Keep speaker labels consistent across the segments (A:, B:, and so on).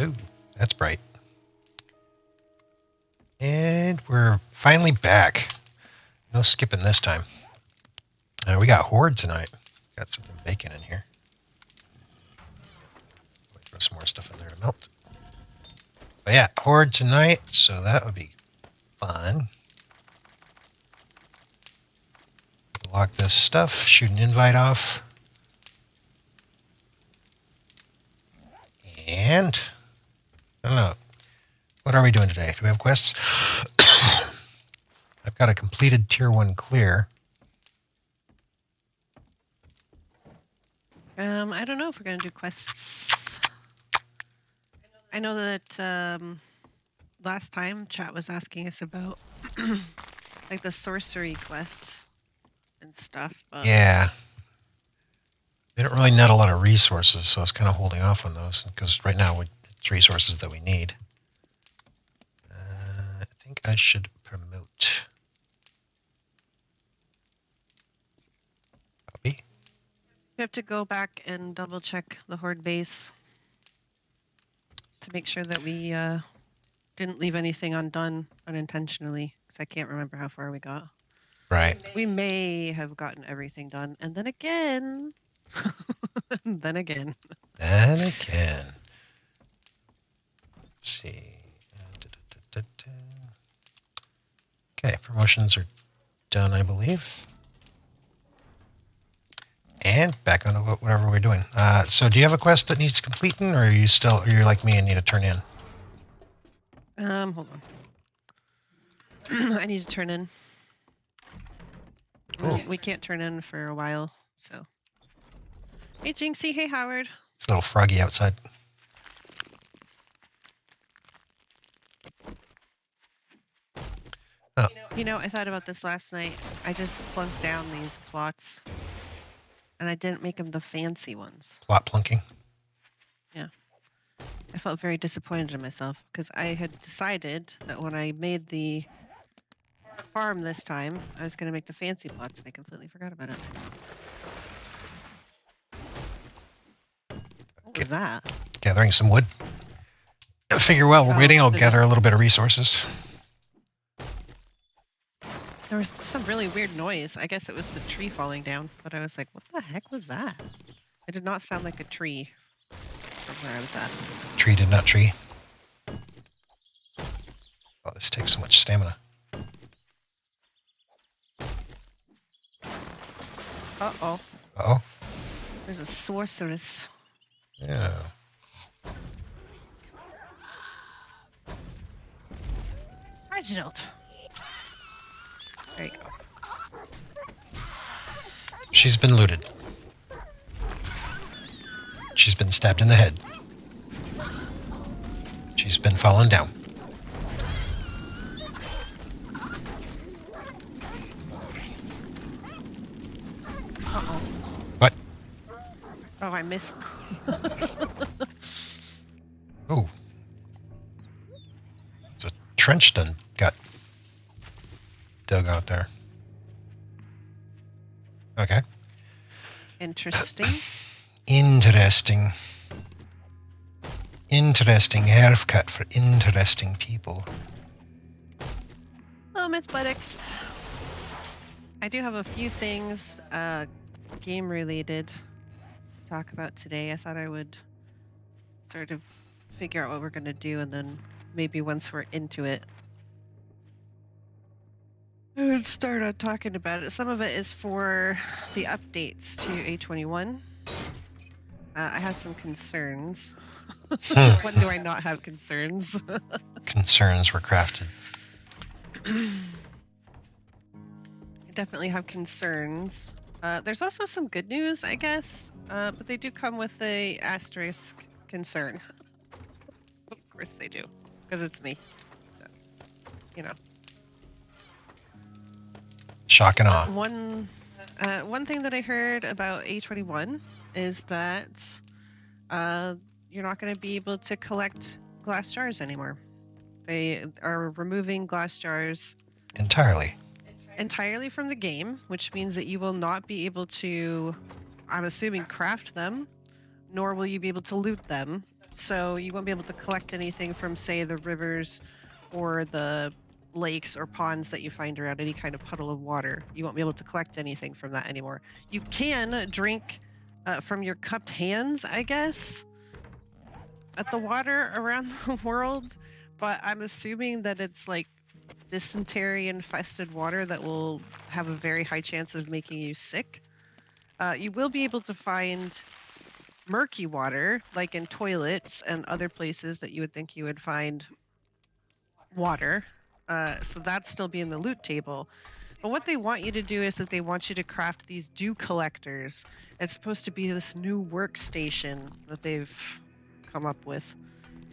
A: Ooh, that's bright. And we're finally back. No skipping this time. We got Horde tonight. Got some bacon in here. Throw some more stuff in there to melt. But yeah, Horde tonight, so that would be fun. Lock this stuff, shoot an invite off. And I don't know. What are we doing today? Do we have quests? I've got a completed tier 1 clear.
B: I don't know if we're going to do quests. I know that last time chat was asking us about like the sorcery quest and stuff. But
A: Yeah. They don't really net a lot of resources, so I was kind of holding off on those because right now it's resources that we need. I think I should promote. Copy.
B: we have to go back and double check the Horde base to make sure that we didn't leave anything undone unintentionally, because I can't remember how far we got.
A: Right.
B: We may have gotten everything done, and then again, then again.
A: And again. Let's see. Okay, promotions are done, I believe. And back on to whatever we're doing. So do you have a quest that needs completing, or are you like me and need to turn in?
B: Hold on. I need to turn in.
A: Ooh.
B: We can't turn in for a while, so. Hey, Jinxie. Hey, Howard.
A: It's a little froggy outside. Oh.
B: You know, I thought about this last night. I just plunked down these plots, and I didn't make them the fancy ones.
A: Plot plunking.
B: Yeah. I felt very disappointed in myself, because I had decided that when I made the farm this time, I was going to make the fancy plots, and I completely forgot about it. What was that?
A: Gathering some wood. I figure while we're waiting, I'll gather a little bit of resources.
B: There was some really weird noise. I guess it was the tree falling down, but I was like, what the heck was that? It did not sound like a tree from where I was at.
A: Tree did not tree. Oh, this takes so much stamina.
B: Uh-oh.
A: Uh-oh.
B: There's a sorceress.
A: Yeah.
B: Reginald. There you go.
A: She's been looted. She's been stabbed in the head. She's been fallen down.
B: Uh-oh.
A: What?
B: Oh, I missed.
A: Oh. There's a trench done got dug out there. Okay.
B: Interesting.
A: Interesting. Interesting haircut for interesting people.
B: Oh, Miss Buttocks. I do have a few things game related to talk about today. I thought I would sort of figure out what we're going to do, and then maybe once we're into it, I would start on talking about it. Some of it is for the updates to A21. I have some concerns. When do I not have concerns?
A: Concerns were crafted.
B: I definitely have concerns. There's also some good news, I guess, but they do come with a asterisk concern. Of course they do, because it's me. So, you know.
A: Shock and awe.
B: One thing that I heard about A21 is that you're not going to be able to collect glass jars anymore. They are removing glass jars entirely from the game, which means that you will not be able to, I'm assuming, craft them, nor will you be able to loot them. So you won't be able to collect anything from, say, the rivers or the lakes or ponds that you find around any kind of puddle of water. You won't be able to collect anything from that anymore. You can drink from your cupped hands, I guess, at the water around the world, but I'm assuming that it's like dysentery infested water that will have a very high chance of making you sick. You will be able to find murky water, like in toilets and other places that you would think you would find water. So that's still be in the loot table. But what they want you to do is that they want you to craft these dew collectors. It's supposed to be this new workstation that they've come up with.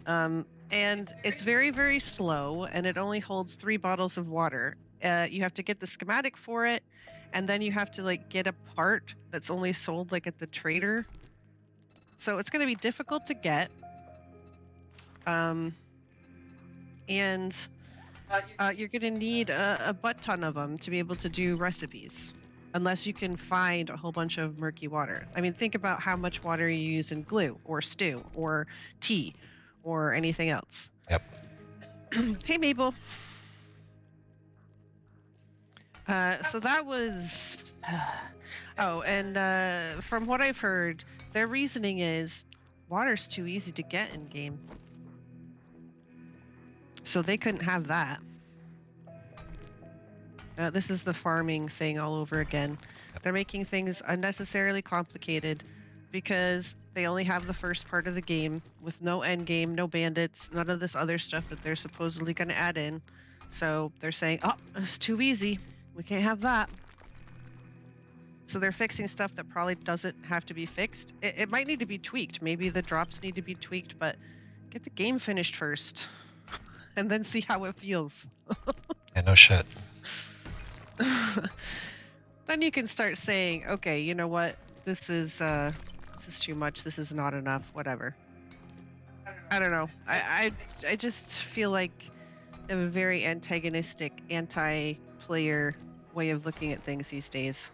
B: And it's very, very slow, and it only holds 3 bottles of water. You have to get the schematic for it, and then you have to like get a part that's only sold like at the trader. So it's going to be difficult to get. And you're going to need a butt ton of them to be able to do recipes, unless you can find a whole bunch of murky water. I mean, think about how much water you use in glue or stew or tea or anything else.
A: Yep.
B: Hey, Mabel. So that was... Oh, and from what I've heard, their reasoning is water's too easy to get in game. So they couldn't have that. This is the farming thing all over again. They're making things unnecessarily complicated because they only have the first part of the game with no end game, no bandits, none of this other stuff that they're supposedly going to add in. So they're saying, oh, it's too easy. We can't have that. So they're fixing stuff that probably doesn't have to be fixed. It might need to be tweaked. Maybe the drops need to be tweaked, but get the game finished first and then see how it feels.
A: Yeah, no shit.
B: Then you can start saying, okay, you know what? This is too much. This is not enough. Whatever. I don't know. I just feel like they have a very antagonistic, anti-player way of looking at things these days.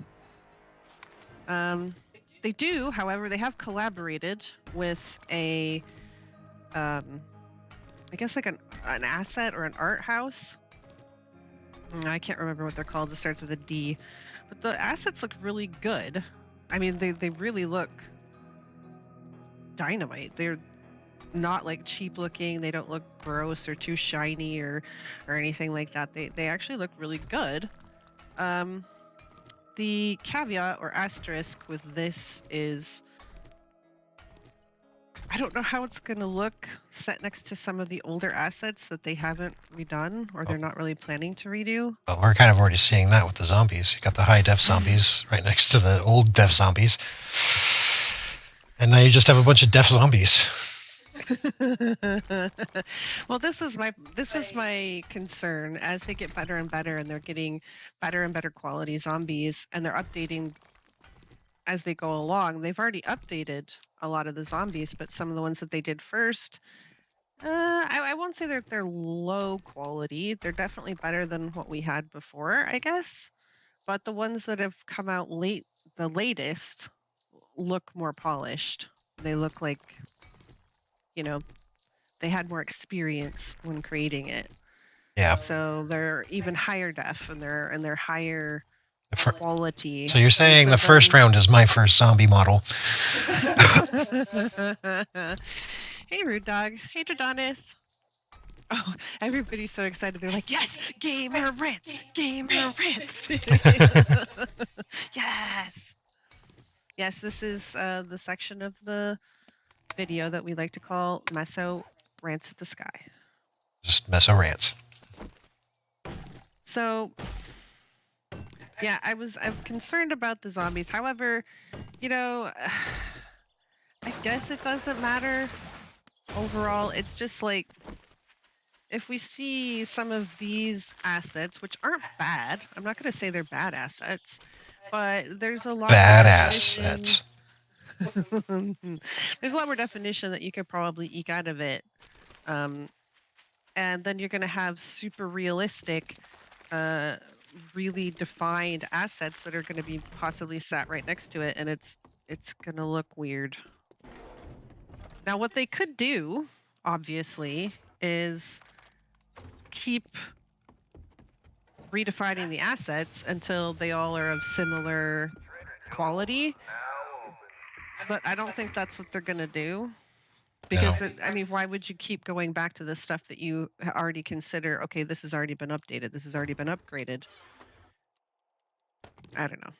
B: They do, however, they have collaborated with a, I guess like an asset or an art house. I can't remember what they're called. It starts with a D. But the assets look really good. I mean, they really look dynamite. They're not like cheap looking. They don't look gross or too shiny or anything like that. They actually look really good. The caveat or asterisk with this is I don't know how it's going to look set next to some of the older assets that they haven't redone or they're not really planning to redo.
A: Well, we're kind of already seeing that with the zombies. You got the high def zombies right next to the old def zombies. And now you just have a bunch of def zombies.
B: Well, this is my concern as they get better and better and they're getting better and better quality zombies and they're updating as they go along. They've already updated a lot of the zombies, but some of the ones that they did first, I won't say they're low quality. They're definitely better than what we had before, I guess. But the ones that have come out the latest, look more polished. They look like, you know, they had more experience when creating it.
A: Yeah.
B: So they're even higher def and they're higher quality.
A: So you're saying the first round is my first zombie model.
B: Hey, Rude Dog. Hey, Dradonis. Oh, everybody's so excited. They're like, yes, gamer rants, gamer rants. Yes. Yes, this is the section of the video that we like to call Meso Rants at the Sky.
A: Just Meso Rants.
B: So, yeah, I'm concerned about the zombies. However, you know, I guess it doesn't matter overall. It's just like, if we see some of these assets, which aren't bad, I'm not going to say they're bad assets, but there's a lot
A: bad assets.
B: There's a lot more definition that you could probably eke out of it. And then you're going to have super realistic, really defined assets that are going to be possibly sat right next to it, and it's going to look weird. Now, what they could do, obviously, is keep redefining the assets until they all are of similar quality. But I don't think that's what they're going to do. Because, I mean, why would you keep going back to the stuff that you already consider, okay, this has already been updated, this has already been upgraded? I don't know.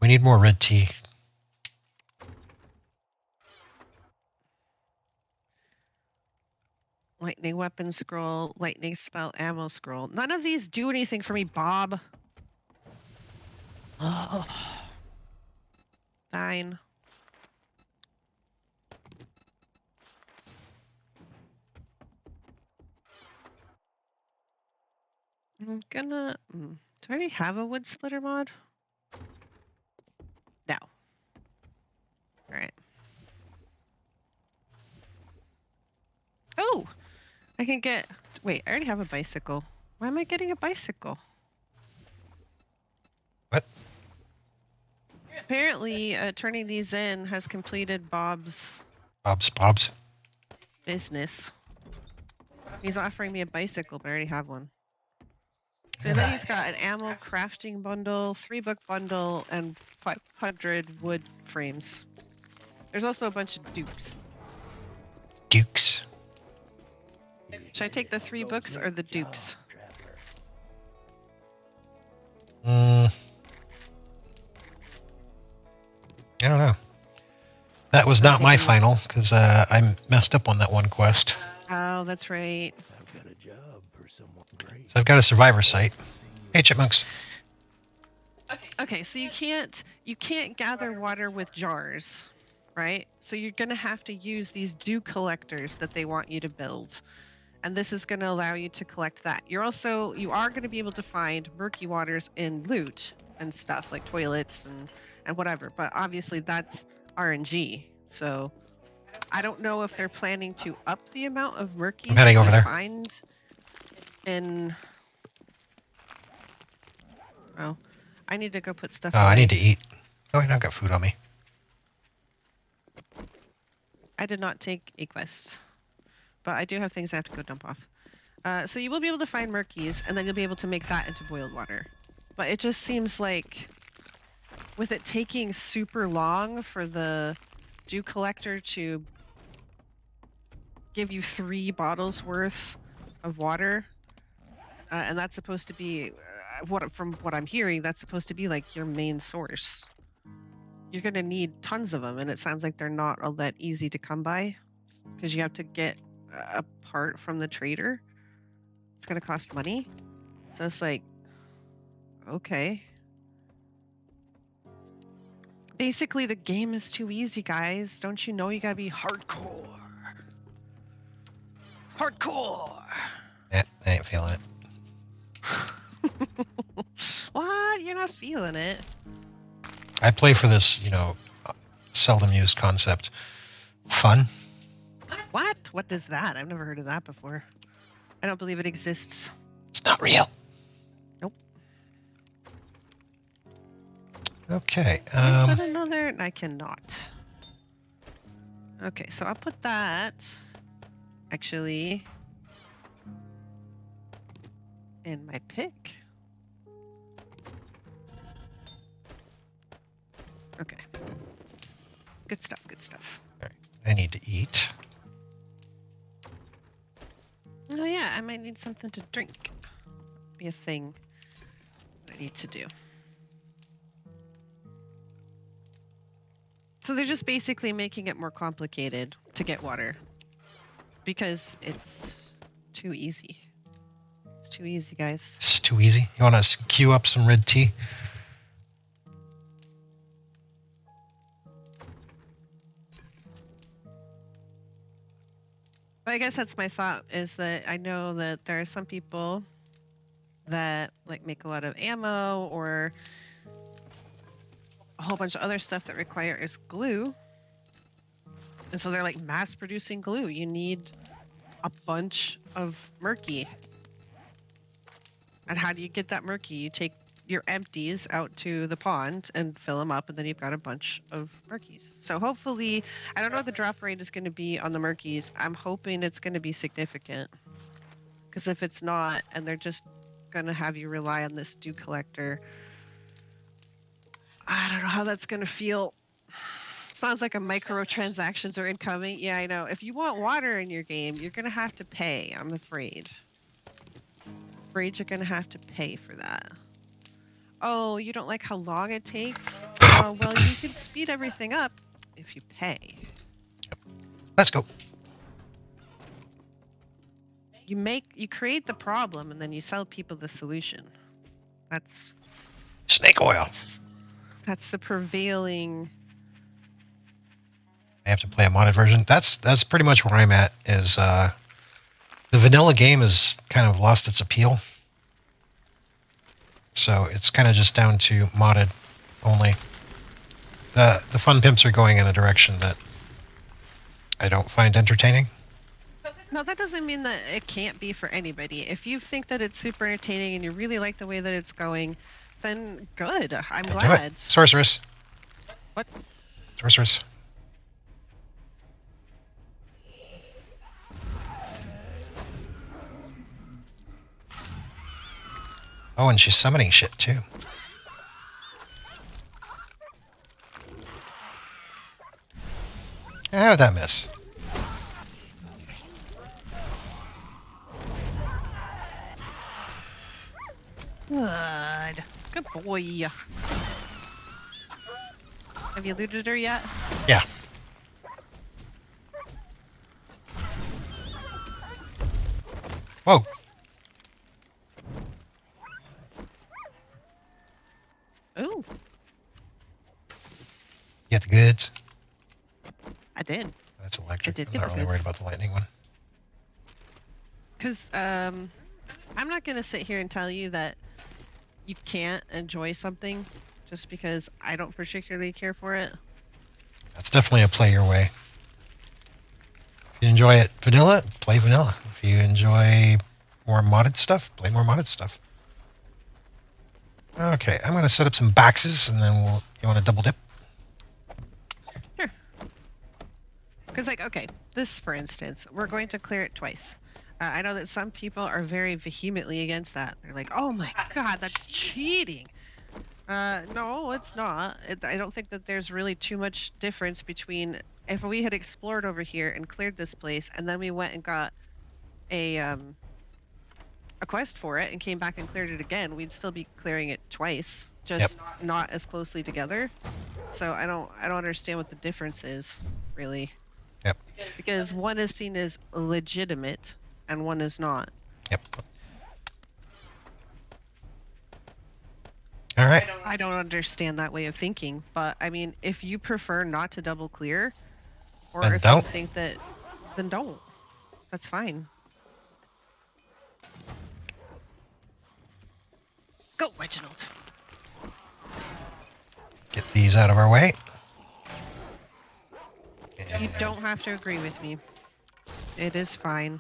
A: We need more red tea.
B: Lightning weapon scroll, lightning spell ammo scroll. None of these do anything for me, Bob. Oh. Fine. I'm gonna... do I already have a wood splitter mod? No. Alright. Oh! I can get... Wait, I already have a bicycle. Why am I getting a bicycle?
A: What?
B: Apparently, turning these in has completed Bob's business. He's offering me a bicycle, but I already have one. So then he's got an ammo crafting bundle, 3-book bundle, and 500 wood frames. There's also a bunch of dukes.
A: Dukes?
B: Should I take the 3 books or the dukes?
A: I don't know. That was not my final, because I messed up on that one quest.
B: Oh, that's right.
C: I've got a job for someone great.
A: So I've got a survivor site. Hey, chipmunks.
B: Okay, so you can't gather water with jars, right? So you're gonna have to use these dew collectors that they want you to build. And this is gonna allow you to collect that. You are gonna be able to find murky waters in loot and stuff, like toilets and whatever, but obviously that's RNG. So I don't know if they're planning to up the amount of murky
A: I'm heading over there.
B: find in... Oh, I need to go put stuff
A: Oh,
B: away.
A: I need to eat. Oh, wait, I've got food on me.
B: I did not take a quest, but I do have things I have to go dump off. So you will be able to find murkies, and then you'll be able to make that into boiled water. But it just seems like, with it taking super long for the dew collector to give you 3 bottles worth of water, and that's supposed to be, from what I'm hearing, that's supposed to be like your main source. You're gonna need tons of them, and it sounds like they're not all that easy to come by, because you have to get a part from the trader. It's gonna cost money. So it's like, okay. Basically, the game is too easy, guys. Don't you know you gotta be hardcore? Hardcore!
A: I ain't feeling it.
B: What? You're not feeling it?
A: I play for this, seldom used concept. Fun.
B: What? What is that? I've never heard of that before. I don't believe it exists.
A: It's not real.
B: Nope.
A: Okay.
B: Can I put another? I cannot. Okay, so I'll put that, actually, in my pick. Okay. Good stuff, good stuff.
A: All right. I need to eat.
B: Oh yeah, I might need something to drink. Be a thing that I need to do. So they're just basically making it more complicated to get water, because it's too easy. It's too easy, guys.
A: It's too easy. You want to queue up some red tea?
B: But I guess that's my thought, is that I know that there are some people that make a lot of ammo or a whole bunch of other stuff that requires glue. And so they're mass producing glue. You need a bunch of murky. And how do you get that murky? You take your empties out to the pond and fill them up, and then you've got a bunch of murkies. So hopefully, I don't know what the drop rate is going to be on the murkies. I'm hoping it's going to be significant. Because if it's not, and they're just going to have you rely on this dew collector, I don't know how that's going to feel. Sounds like a microtransactions are incoming. Yeah, I know. If you want water in your game, you're going to have to pay, I'm afraid. You're going to have to pay for that. Oh, you don't like how long it takes? Well, you can speed everything up if you pay.
A: Let's go.
B: You create the problem and then you sell people the solution. That's
A: Snake oil.
B: That's the prevailing.
A: I have to play a modded version. That's pretty much where I'm at. Is the vanilla game has kind of lost its appeal, so it's kind of just down to modded only. The fun pimps are going in a direction that I don't find entertaining.
B: No, that doesn't mean that it can't be for anybody. If you think that it's super entertaining and you really like the way that it's going, then good. I'm
A: Then
B: glad.
A: do it. Sorceress.
B: What?
A: Sorceress. Oh, and she's summoning shit too. How did that miss?
B: Good. Good boy. Have you looted her yet?
A: Yeah. Whoa.
B: Ooh,
A: You get the goods?
B: I did.
A: That's electric.
B: I did
A: I'm
B: get
A: not
B: the
A: really worried
B: goods.
A: about the lightning one.
B: Because I'm not going to sit here and tell you that you can't enjoy something just because I don't particularly care for it.
A: That's definitely a play your way. If you enjoy it vanilla, play vanilla. If you enjoy more modded stuff, play more modded stuff. Okay, I'm going to set up some boxes and then you want to double dip?
B: Sure. Because, like, okay, this, for instance, we're going to clear it twice. I know that some people are very vehemently against that. They're like, oh my god, that's cheating. No, it's not. I don't think that there's really too much difference between if we had explored over here and cleared this place, and then we went and got a quest for it and came back and cleared it again, we'd still be clearing it twice, just not as closely together. So I don't understand what the difference is, really.
A: Yep.
B: Because one is seen as legitimate and one is not.
A: Yep. All right.
B: I don't understand that way of thinking, but I mean, if you prefer not to double clear, or
A: Then
B: if
A: don't.
B: you think that, then don't. That's fine. Go, Reginald.
A: Get these out of our way.
B: You don't have to agree with me. It is fine.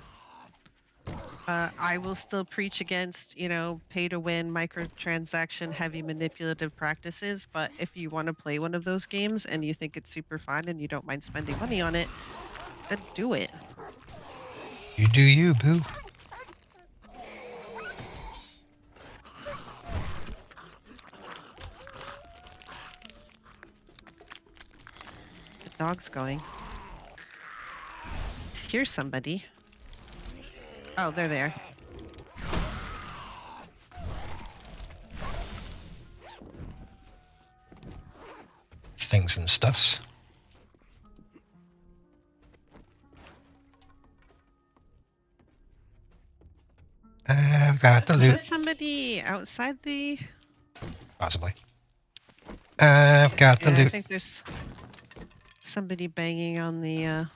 B: I will still preach against, pay-to-win, microtransaction, heavy manipulative practices, but if you want to play one of those games and you think it's super fun and you don't mind spending money on it, then do it.
A: You do you, boo.
B: The dog's going. Here's somebody. Oh, they're there.
A: Things and stuffs. I've got the
B: Is
A: loot.
B: that somebody outside the...
A: Possibly. I've got the
B: Yeah, I
A: loot.
B: think there's somebody banging on the...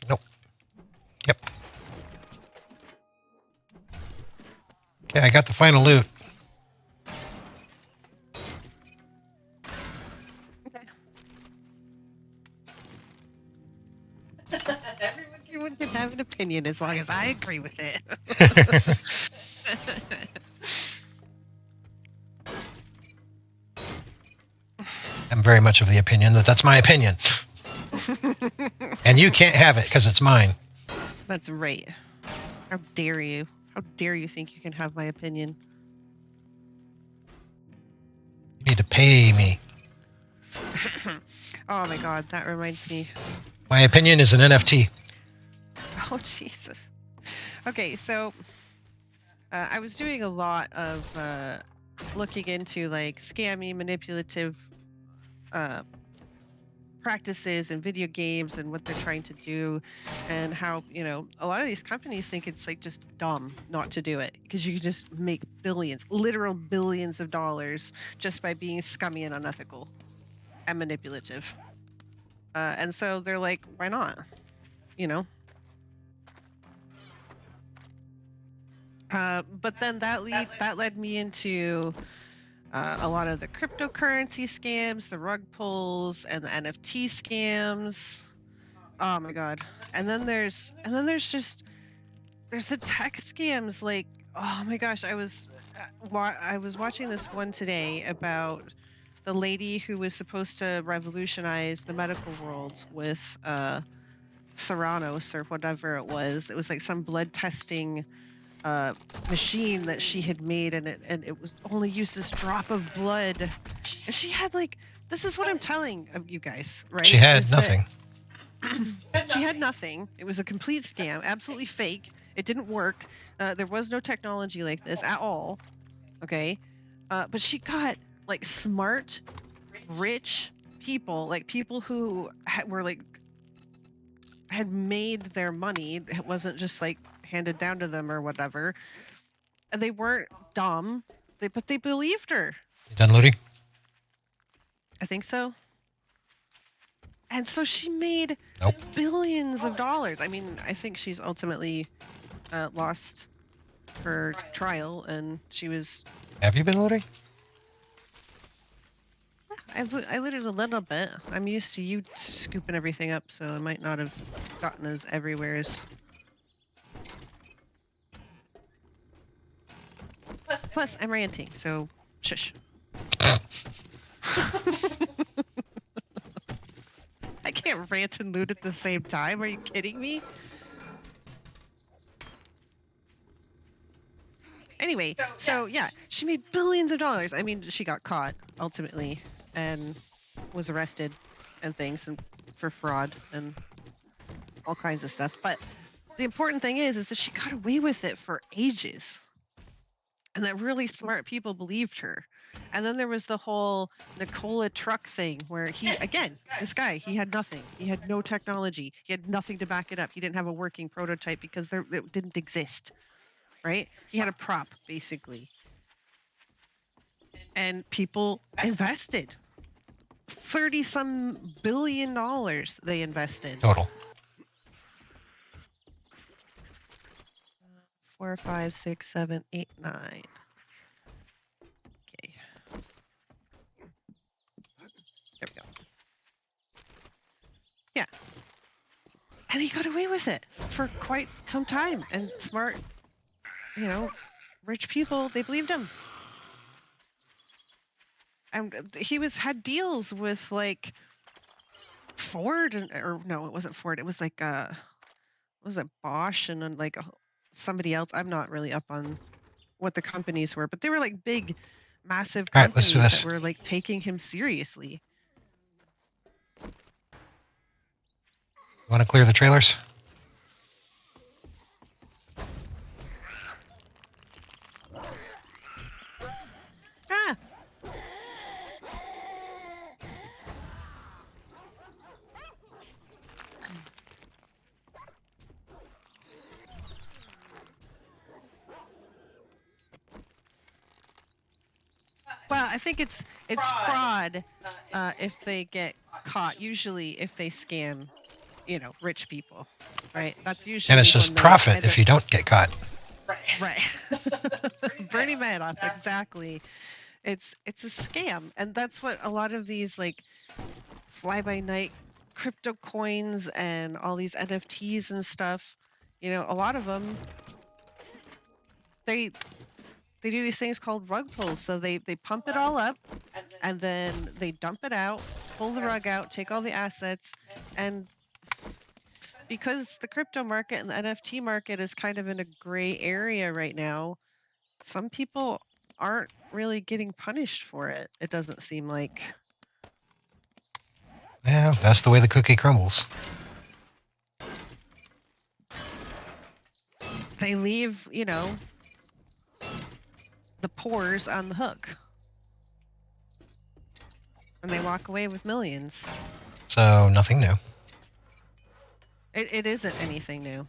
A: Nope. Yep. Okay, I got the final loot.
B: Okay. Everyone can have an opinion as long as I agree with it.
A: I'm very much of the opinion that that's my opinion. And you can't have it because it's mine.
B: That's right. How dare you? How dare you think you can have my opinion?
A: You need to pay me.
B: Oh my god, that reminds me.
A: My opinion is an NFT.
B: Oh Jesus. Okay, so I was doing a lot of looking into like scammy, manipulative practices in video games and what they're trying to do, and how, you know, a lot of these companies think it's like just dumb not to do it because you can just make billions, literal billions of dollars just by being scummy and unethical and manipulative. And so they're like, why not? You know? But then that led me into a lot of the cryptocurrency scams, the rug pulls, and the NFT scams. Oh my god! And then there's the tech scams. Like, oh my gosh, I was watching this one today about the lady who was supposed to revolutionize the medical world with Theranos or whatever it was. It was like some blood testing machine that she had made, and it was only used this drop of blood, and she had like, this is what I'm telling of you guys, right?
A: She had nothing.
B: She had nothing. It was a complete scam, absolutely fake. It didn't work. There was no technology like this at all. Okay, but she got like smart, rich people, like people who were like had made their money. It wasn't just like handed down to them or whatever. And they weren't dumb, but they believed her.
A: You done looting?
B: I think so. And so she made
A: Nope.
B: billions of dollars. I mean, I think she's ultimately lost her trial, and she was.
A: Have you been looting?
B: I looted a little bit. I'm used to you scooping everything up, so I might not have gotten as everywhere as. Plus, I'm ranting, so shush. I can't rant and loot at the same time. Are you kidding me? Anyway, so yeah, she made billions of dollars. I mean, she got caught ultimately and was arrested and things, and for fraud and all kinds of stuff. But the important thing is that she got away with it for ages. And that really smart people believed her. And then there was the whole Nikola truck thing where this guy, he had nothing. He had no technology. He had nothing to back it up. He didn't have a working prototype because it didn't exist, right? He had a prop, basically. And people invested. 30-some billion dollars they invested.
A: Total.
B: 4, 5, 6, 7, 8, 9. Okay. There we go. Yeah. And he got away with it for quite some time. And smart, you know, rich people, they believed him. And he had deals with like Ford, or no, it wasn't Ford. It was like was it Bosch and then like somebody else. I'm not really up on what the companies were, but they were like big, massive
A: All right, let's
B: companies
A: do this.
B: that were like taking him seriously.
A: Want to clear the trailers?
B: Ah! Well, I think it's fraud if they get caught. Usually, if they scam, you know, rich people, right? That's usually.
A: And it's just profit if you don't get caught.
B: Right. Bernie Madoff, exactly. It's a scam, and that's what a lot of these like fly-by-night crypto coins and all these NFTs and stuff. You know, a lot of them they do these things called rug pulls. So they pump it all up, and then they dump it out, pull the rug out, take all the assets, and because the crypto market and the NFT market is kind of in a gray area right now, some people aren't really getting punished for it. It doesn't seem like.
A: Yeah, that's the way the cookie crumbles.
B: They leave, the pores on the hook. And they walk away with millions.
A: So nothing new.
B: It isn't anything new.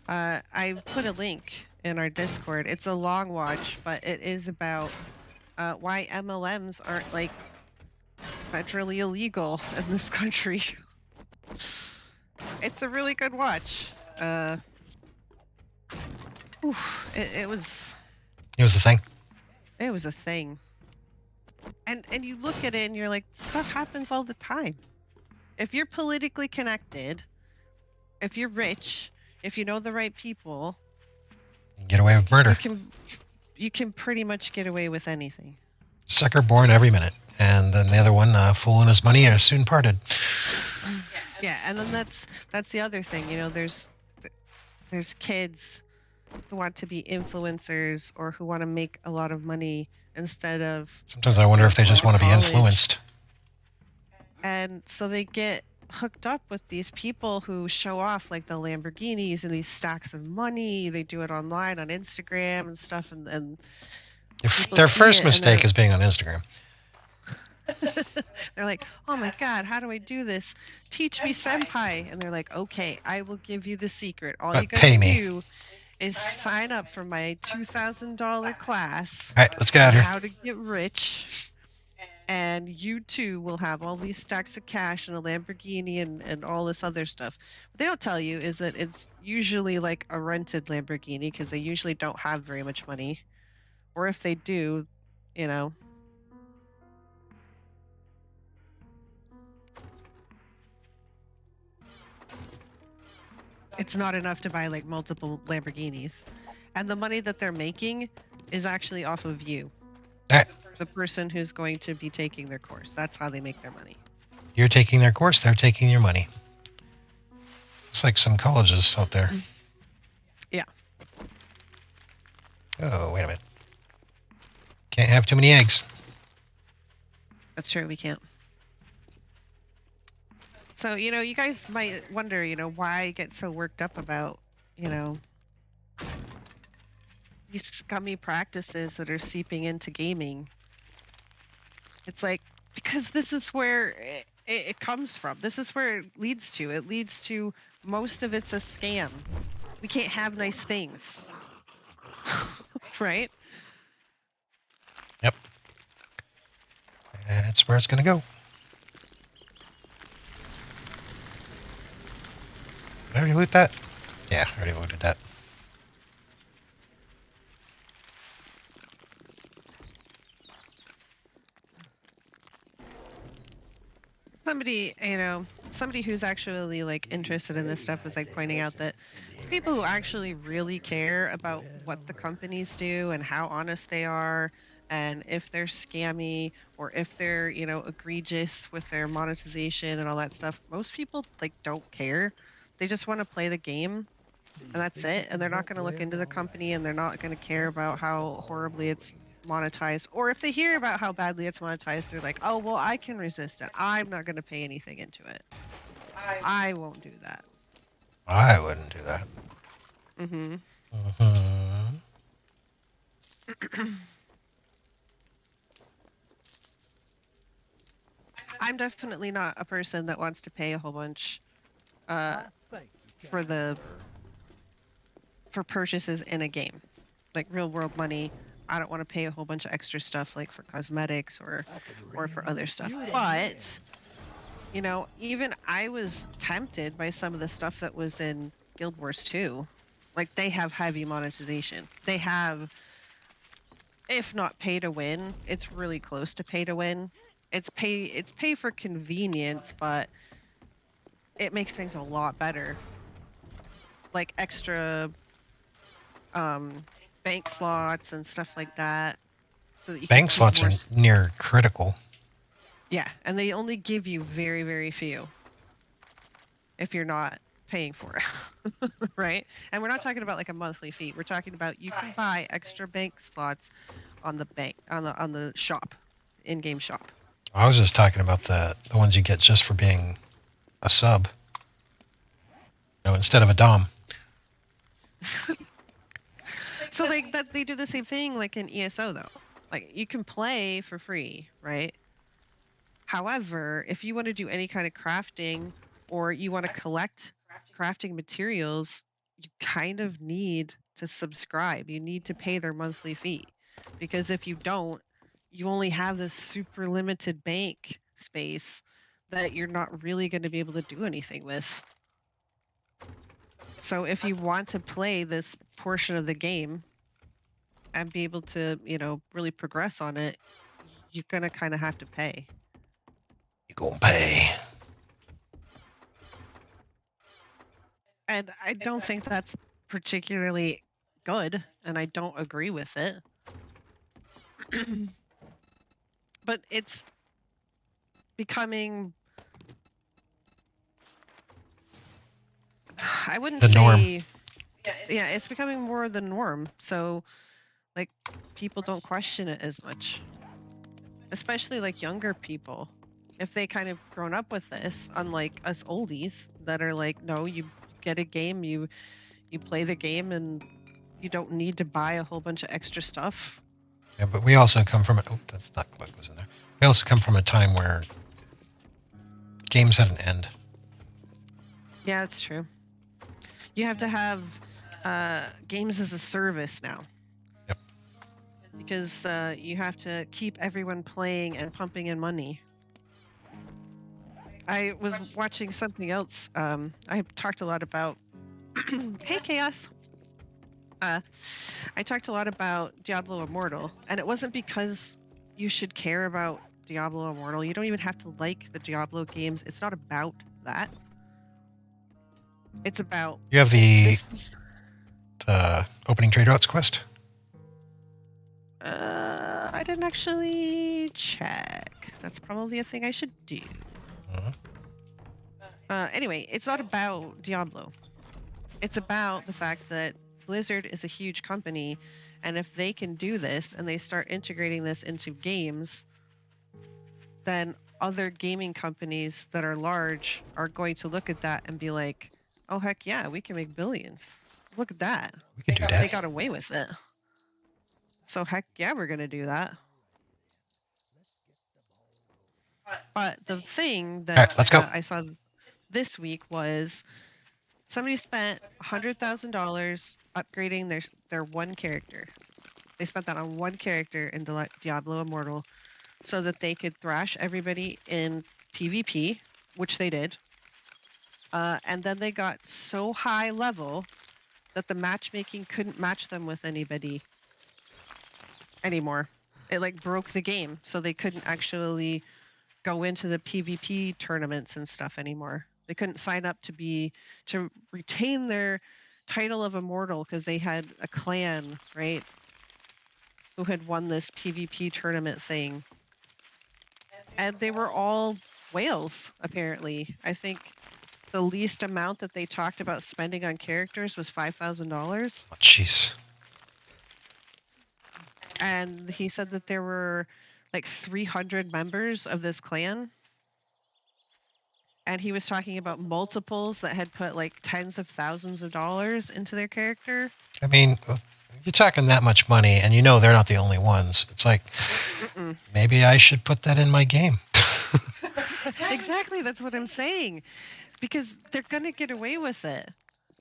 B: I put a link in our Discord. It's a long watch, but it is about why MLMs aren't like federally illegal in this country. It's a really good watch. It was.
A: It was the thing.
B: It was a thing. And you look at it and you're like, stuff happens all the time. If you're politically connected, if you're rich, if you know the right people,
A: You can get away with murder.
B: you can pretty much get away with anything.
A: Sucker born every minute. And then the other one, fool and his money are soon parted.
B: Yeah, and then that's the other thing. There's kids who want to be influencers or who want to make a lot of money instead of.
A: Sometimes I wonder if they just want to be influenced.
B: And so they get hooked up with these people who show off like the Lamborghinis and these stacks of money. They do it online on Instagram and stuff, and
A: Their first mistake is being on Instagram.
B: They're like, oh my god, how do I do this? Teach me, senpai. And they're like, okay, I will give you the secret. All you gotta do is sign up for my $2,000 class.
A: All right, let's get out of here.
B: How to get rich. And you too will have all these stacks of cash and a Lamborghini and all this other stuff. What they don't tell you is that it's usually like a rented Lamborghini because they usually don't have very much money. Or if they do, it's not enough to buy like multiple Lamborghinis. And the money that they're making is actually off of you. The person who's going to be taking their course. That's how they make their money.
A: You're taking their course, they're taking your money. It's like some colleges out there.
B: Yeah.
A: Oh, wait a minute. Can't have too many eggs.
B: That's true, we can't. So, you guys might wonder, why I get so worked up about, these scummy practices that are seeping into gaming. It's like, because this is where it comes from. This is where it leads to. It leads to most of it's a scam. We can't have nice things. Right?
A: Yep. That's where it's going to go. Did I already loot that? Yeah, I already looted that.
B: Somebody who's actually like interested in this stuff was like pointing out that people who actually really care about what the companies do and how honest they are and if they're scammy or if they're, egregious with their monetization and all that stuff, most people like don't care. They just want to play the game and that's it. And they're not going to look into the company and they're not going to care about how horribly it's monetized, or if they hear about how badly it's monetized, they're like, oh well, I can resist it. I'm not going to pay anything into it. I won't do that.
A: I wouldn't do that.
B: I'm definitely not a person that wants to pay a whole bunch for purchases in a game, like real world money. I don't want to pay a whole bunch of extra stuff like for cosmetics or for other stuff. But, even I was tempted by some of the stuff that was in Guild Wars 2. Like, they have heavy monetization. They have, if not pay to win, it's really close to pay to win. It's pay for convenience, but it makes things a lot better. Like extra bank slots and stuff like that, so that you
A: Bank
B: can
A: slots
B: keep more.
A: are near critical.
B: Yeah, and they only give you very, very few if you're not paying for it, right? And we're not talking about like a monthly fee. We're talking about you can buy extra bank slots on the shop, in-game shop.
A: I was just talking about the ones you get just for being a sub. Instead of a dom.
B: So like that they do the same thing like in ESO though. Like you can play for free, right? However, if you want to do any kind of crafting or you want to collect crafting materials, you kind of need to subscribe. You need to pay their monthly fee. Because if you don't, you only have this super limited bank space that you're not really going to be able to do anything with. So if you want to play this portion of the game and be able to, really progress on it, you're going to kind of have to pay.
A: You gonna pay.
B: And I don't think that's particularly good, and I don't agree with it. But it's becoming, I wouldn't
A: The norm.
B: say, yeah, it's becoming more the norm. So, like, people don't question it as much, especially like younger people. If they kind of grown up with this, unlike us oldies that are like, no, you get a game, you play the game, and you don't need to buy a whole bunch of extra stuff.
A: Yeah, but we also come from that's not what goes in there. We also come from a time where games had an end.
B: Yeah, that's true. You have to have games as a service now.
A: Yep.
B: Because you have to keep everyone playing and pumping in money. I was watching something else. I talked a lot about. Hey, Chaos. I talked a lot about Diablo Immortal, and it wasn't because you should care about Diablo Immortal. You don't even have to like the Diablo games. It's not about that. It's about.
A: You have the opening trade routes quest?
B: I didn't actually check. That's probably a thing I should do. Anyway, it's not about Diablo. It's about the fact that Blizzard is a huge company, and if they can do this and they start integrating this into games, then other gaming companies that are large are going to look at that and be like, oh, heck yeah, we can make billions. Look at that.
A: We can do that.
B: They got away with it. So heck yeah, we're going to do that. But the thing that
A: right, let's go.
B: I saw this week was somebody spent $100,000 upgrading their one character. They spent that on one character in Diablo Immortal so that they could thrash everybody in PvP, which they did. And then they got so high level that the matchmaking couldn't match them with anybody anymore. It like broke the game, so they couldn't actually go into the PvP tournaments and stuff anymore. They couldn't sign up to retain their title of immortal because they had a clan, right, who had won this PvP tournament thing. And they were all whales, apparently. I think the least amount that they talked about spending on characters was $5,000.
A: Oh, jeez.
B: And he said that there were like 300 members of this clan. And he was talking about multiples that had put like tens of thousands of dollars into their character.
A: I mean, you're talking that much money, and you know they're not the only ones. It's like, maybe I should put that in my game.
B: Exactly, that's what I'm saying. Because they're going to get away with it.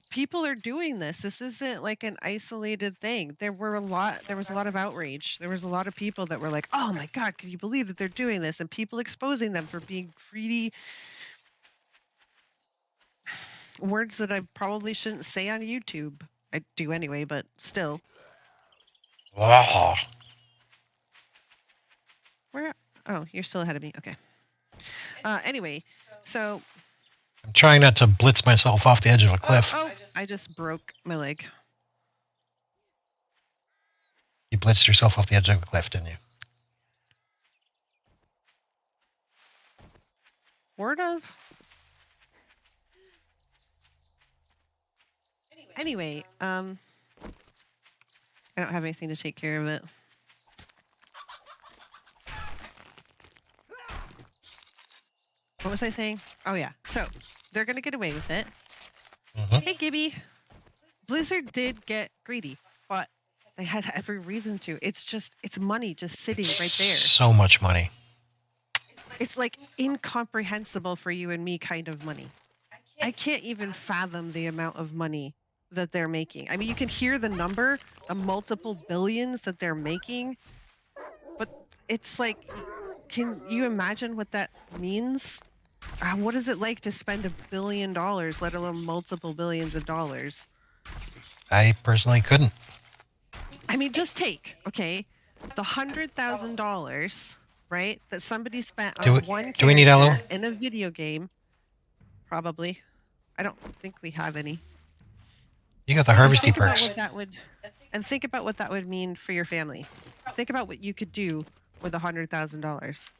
B: People are doing this. This isn't like an isolated thing. There was a lot of outrage. There was a lot of people that were like, oh my God, can you believe that they're doing this? And people exposing them for being greedy. Words that I probably shouldn't say on YouTube. I do anyway, but still.
A: Oh.
B: Where? Oh, you're still ahead of me. Okay. Anyway, so.
A: I'm trying not to blitz myself off the edge of a cliff.
B: Oh, I just broke my leg.
A: You blitzed yourself off the edge of a cliff, didn't you?
B: Word of. Anyway, I don't have anything to take care of it. What was I saying? Oh yeah, so they're gonna get away with it. Hey Gibby, Blizzard did get greedy, but they had every reason to. It's money just sitting right there.
A: So much money.
B: It's like incomprehensible for you and me kind of money. I can't even fathom the amount of money that they're making. I mean, you can hear the number, the multiple billions that they're making, but it's like, can you imagine what that means? What is it like to spend $1 billion, let alone multiple billions of dollars?
A: I personally couldn't.
B: I mean, just take, okay, the $100,000, right, that somebody spent on one
A: do we need aloe?
B: character in a video game. Probably. I don't think we have any.
A: You got the harvesty
B: Think about
A: perks.
B: what that would, and think about what that would mean for your family. Think about what you could do with $100,000.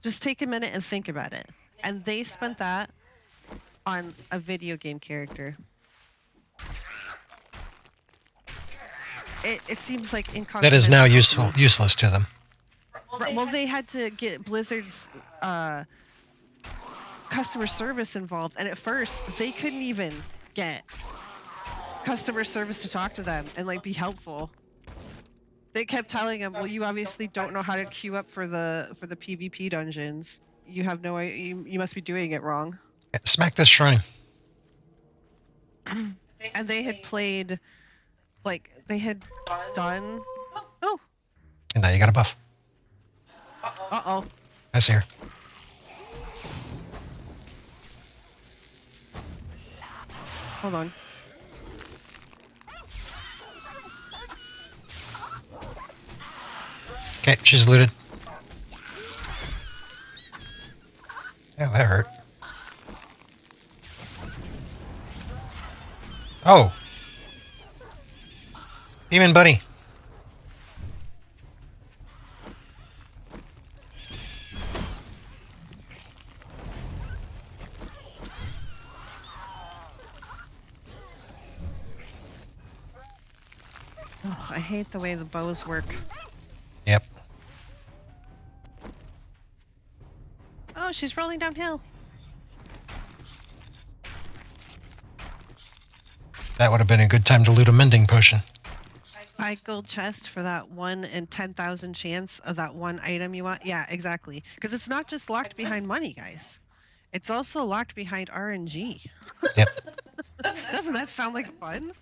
B: Just take a minute and think about it. And they spent that on a video game character. It seems like incomprehensible.
A: That is now useless to them.
B: Well, they had to get Blizzard's customer service involved, and at first they couldn't even get customer service to talk to them and like be helpful. They kept telling them, "Well, you obviously don't know how to queue up for the PvP dungeons. You have no, you must be doing it wrong."
A: Smack this shrine.
B: And they had played, like they had done. Oh.
A: And now you got a buff.
B: Uh-oh.
A: I see her.
B: Hold on.
A: Okay, she's looted. Yeah, that hurt. Oh! Demon buddy.
B: Oh, I hate the way the bows work.
A: Yep.
B: Oh, she's rolling downhill.
A: That would have been a good time to loot a mending potion.
B: Buy gold chest for that 1 in 10,000 chance of that one item you want. Yeah, exactly. Because it's not just locked behind money, guys. It's also locked behind RNG.
A: Yep.
B: Doesn't that sound like fun?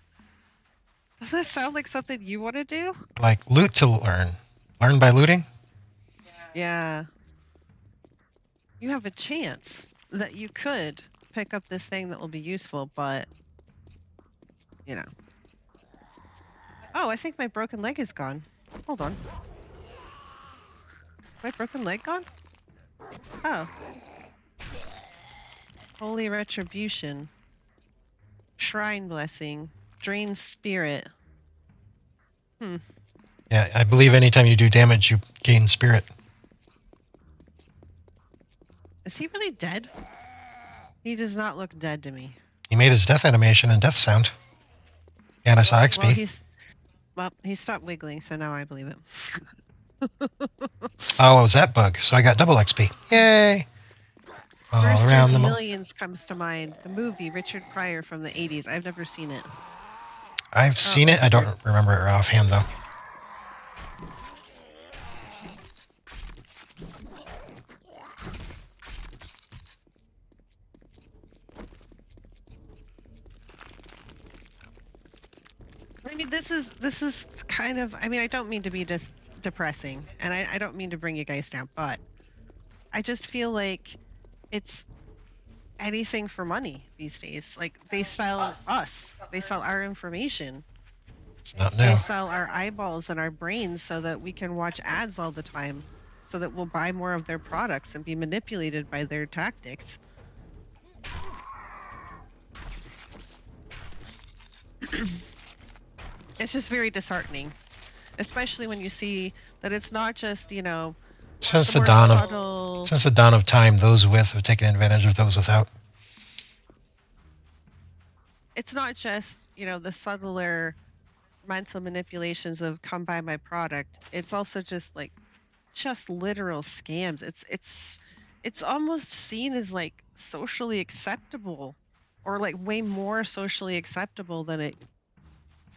B: Doesn't that sound like something you want to do?
A: Like loot to learn. Learn by looting?
B: Yeah. You have a chance that you could pick up this thing that will be useful, but, you know. Oh, I think my broken leg is gone. Hold on. My broken leg gone? Oh. Holy Retribution. Shrine Blessing. Drain Spirit.
A: Yeah, I believe anytime you do damage, you gain spirit.
B: Is he really dead? He does not look dead to me.
A: He made his death animation and death sound. And I saw XP.
B: Well, he stopped wiggling, so now I believe it.
A: Oh, it was that bug. So I got double XP. Yay! All
B: First
A: around the
B: Millions comes to mind. The movie, Richard Pryor from the 80s. I've never seen it.
A: I've seen it. I don't remember it offhand, though.
B: I mean, this is kind of, I mean, I don't mean to be just depressing, and I don't mean to bring you guys down, but I just feel like it's anything for money these days. Like, they sell us. They sell our information.
A: It's not
B: They
A: new.
B: sell our eyeballs and our brains so that we can watch ads all the time, so that we'll buy more of their products and be manipulated by their tactics. It's just very disheartening, especially when you see that it's not just,
A: Since
B: the
A: the
B: more
A: dawn of
B: subtle.
A: since the dawn of time, those with have taken advantage of those without.
B: It's not just, the subtler mental manipulations of come buy my product. It's also just like just literal scams. It's almost seen as like socially acceptable, or like way more socially acceptable than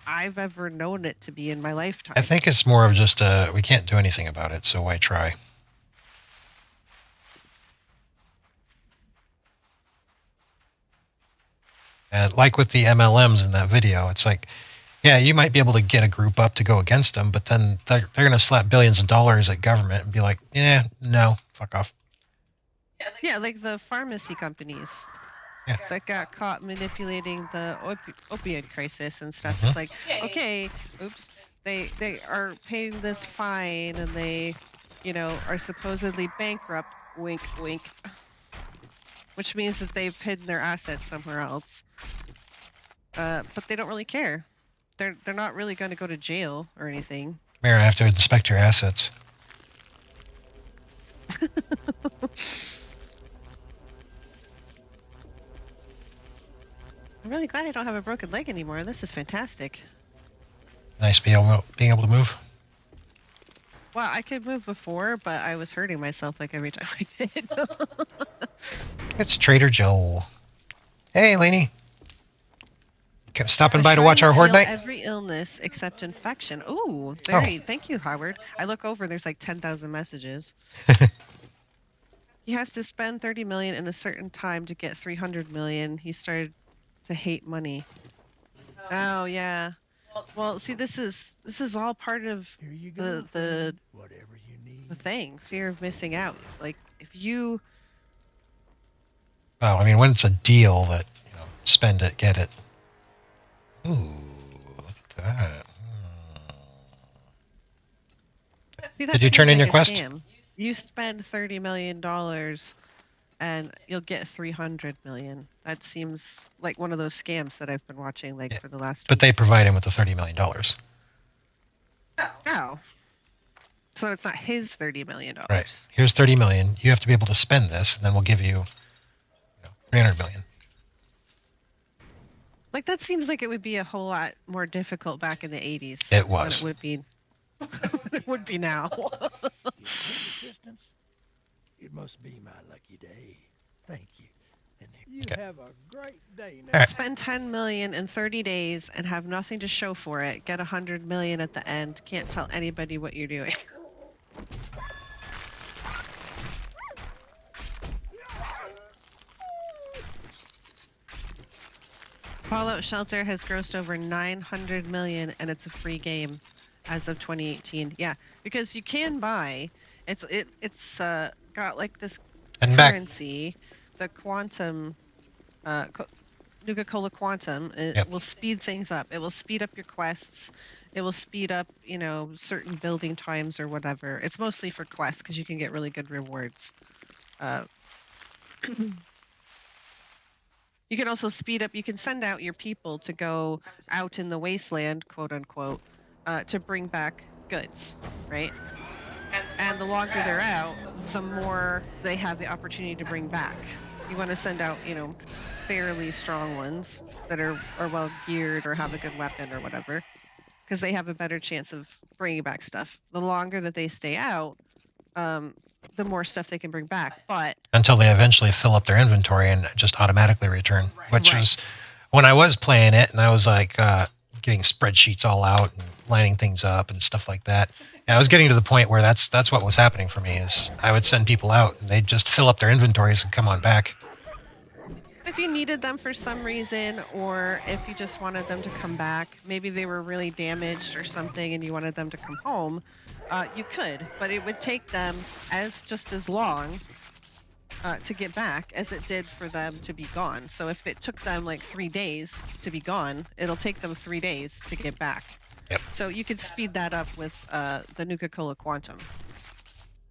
B: I've ever known it to be in my lifetime.
A: I think it's more of just we can't do anything about it, so why try? And like with the MLMs in that video, it's like, yeah, you might be able to get a group up to go against them, but then they're going to slap billions of dollars at government and be like, yeah, no, fuck off.
B: Yeah, like the pharmacy companies that got caught manipulating the opioid crisis and stuff. It's like, okay, oops, they are paying this fine and they, are supposedly bankrupt. Wink, wink. Which means that they've hidden their assets somewhere else. But they don't really care. They're not really going to go to jail or anything.
A: Mayor, I have to inspect your assets.
B: I'm really glad I don't have a broken leg anymore. This is fantastic.
A: Nice being able to move.
B: Well, I could move before, but I was hurting myself like every time I did.
A: It's Trader Joe. Hey, Lainey. Stopping by to watch our Horde Night?
B: Every illness except infection. Ooh, thank you, Howard. I look over, there's like 10,000 messages. He has to spend 30 million in a certain time to get 300 million. He started to hate money. Oh yeah. Well, see, this is all part of the
C: whatever you need.
B: the thing, fear of missing out. Like if you.
A: Well, I mean, when it's a deal that, spend it, get it. Ooh, look at that.
B: See, that
A: Did you turn in
B: seems
A: your
B: like a
A: quest?
B: scam. You spend $30 million and you'll get 300 million. That seems like one of those scams that I've been watching for the last
A: But
B: week.
A: they provide him with the $30 million.
B: Oh. So it's not his $30 million.
A: Right. Here's $30 million. You have to be able to spend this, and then we'll give you, $300 million.
B: Like that seems like it would be a whole lot more difficult back in the 80s.
A: It was.
B: Than it would be. It would be now.
C: Assistance? It must be my lucky day. Thank you. And you have a great day now.
A: All right.
B: Spend 10 million in 30 days and have nothing to show for it. Get 100 million at the end. Can't tell anybody what you're doing. Fallout Shelter has grossed over 900 million and it's a free game as of 2018. Yeah, because you can buy. It's got like this currency, the quantum, Nuka-Cola Quantum. It will speed things up. It will speed up your quests. It will speed up, certain building times or whatever. It's mostly for quests because you can get really good rewards. You can also speed up. You can send out your people to go out in the wasteland, quote unquote, to bring back goods, right? And the longer they're out, the more they have the opportunity to bring back. You want to send out, fairly strong ones that are well geared or have a good weapon or whatever, because they have a better chance of bringing back stuff. The longer that they stay out, the more stuff they can bring back. But
A: until they eventually fill up their inventory and just automatically return, which is when I was playing it, and I was like getting spreadsheets all out and lining things up and stuff like that. And I was getting to the point where that's what was happening for me. Is I would send people out and they'd just fill up their inventories and come on back.
B: If you needed them for some reason, or if you just wanted them to come back, maybe they were really damaged or something and you wanted them to come home, you could, but it would take them just as long to get back as it did for them to be gone. So if it took them like 3 days to be gone, it'll take them 3 days to get back.
A: Yep.
B: So you could speed that up with the Nuka-Cola Quantum.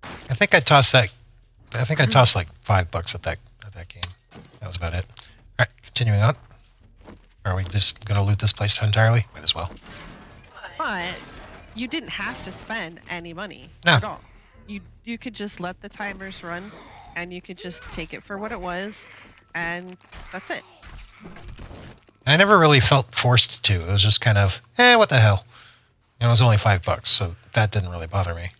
A: I think I tossed like $5 at that game. That was about it. All right, continuing on. Are we just going to loot this place entirely? Might as well.
B: But you didn't have to spend any money
A: No.
B: at all. You could just let the timers run, and you could just take it for what it was, and that's it.
A: I never really felt forced to. It was just kind of, what the hell? And it was only $5, so that didn't really bother me.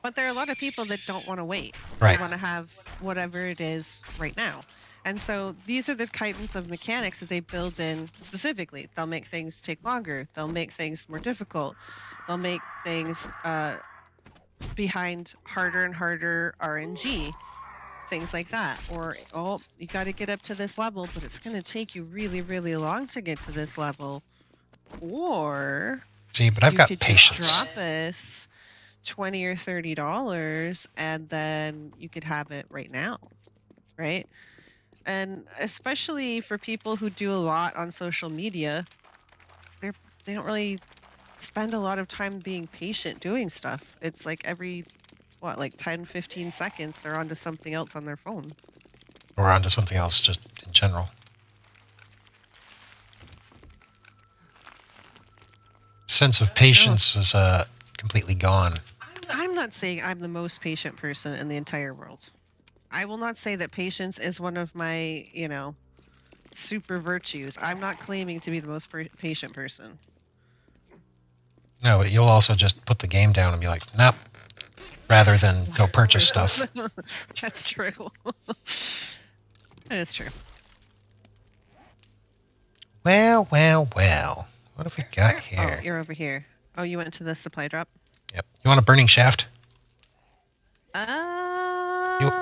B: But there are a lot of people that don't want to wait.
A: Right.
B: They want to have whatever it is right now. And so these are the kinds of mechanics that they build in specifically. They'll make things take longer. They'll make things more difficult. They'll make things behind harder and harder RNG. Things like that. Or, oh, you got to get up to this level, but it's going to take you really, really long to get to this level. Or...
A: See, but I've got patience.
B: Just drop us $20 or $30 and then you could have it right now, right? And especially for people who do a lot on social media, they don't really spend a lot of time being patient doing stuff. It's like every 10-15 seconds they're onto something else on their phone,
A: or onto something else just in general. Sense of patience is completely gone.
B: I'm not saying I'm the most patient person in the entire world. I will not say that patience is one of my, super virtues. I'm not claiming to be the most patient person.
A: No, but you'll also just put the game down and be like, nope, rather than go purchase stuff.
B: That's true. That is true.
A: Well. What have we got here?
B: Oh, you're over here. Oh, you went to the supply drop?
A: Yep. You want a burning shaft?
B: Do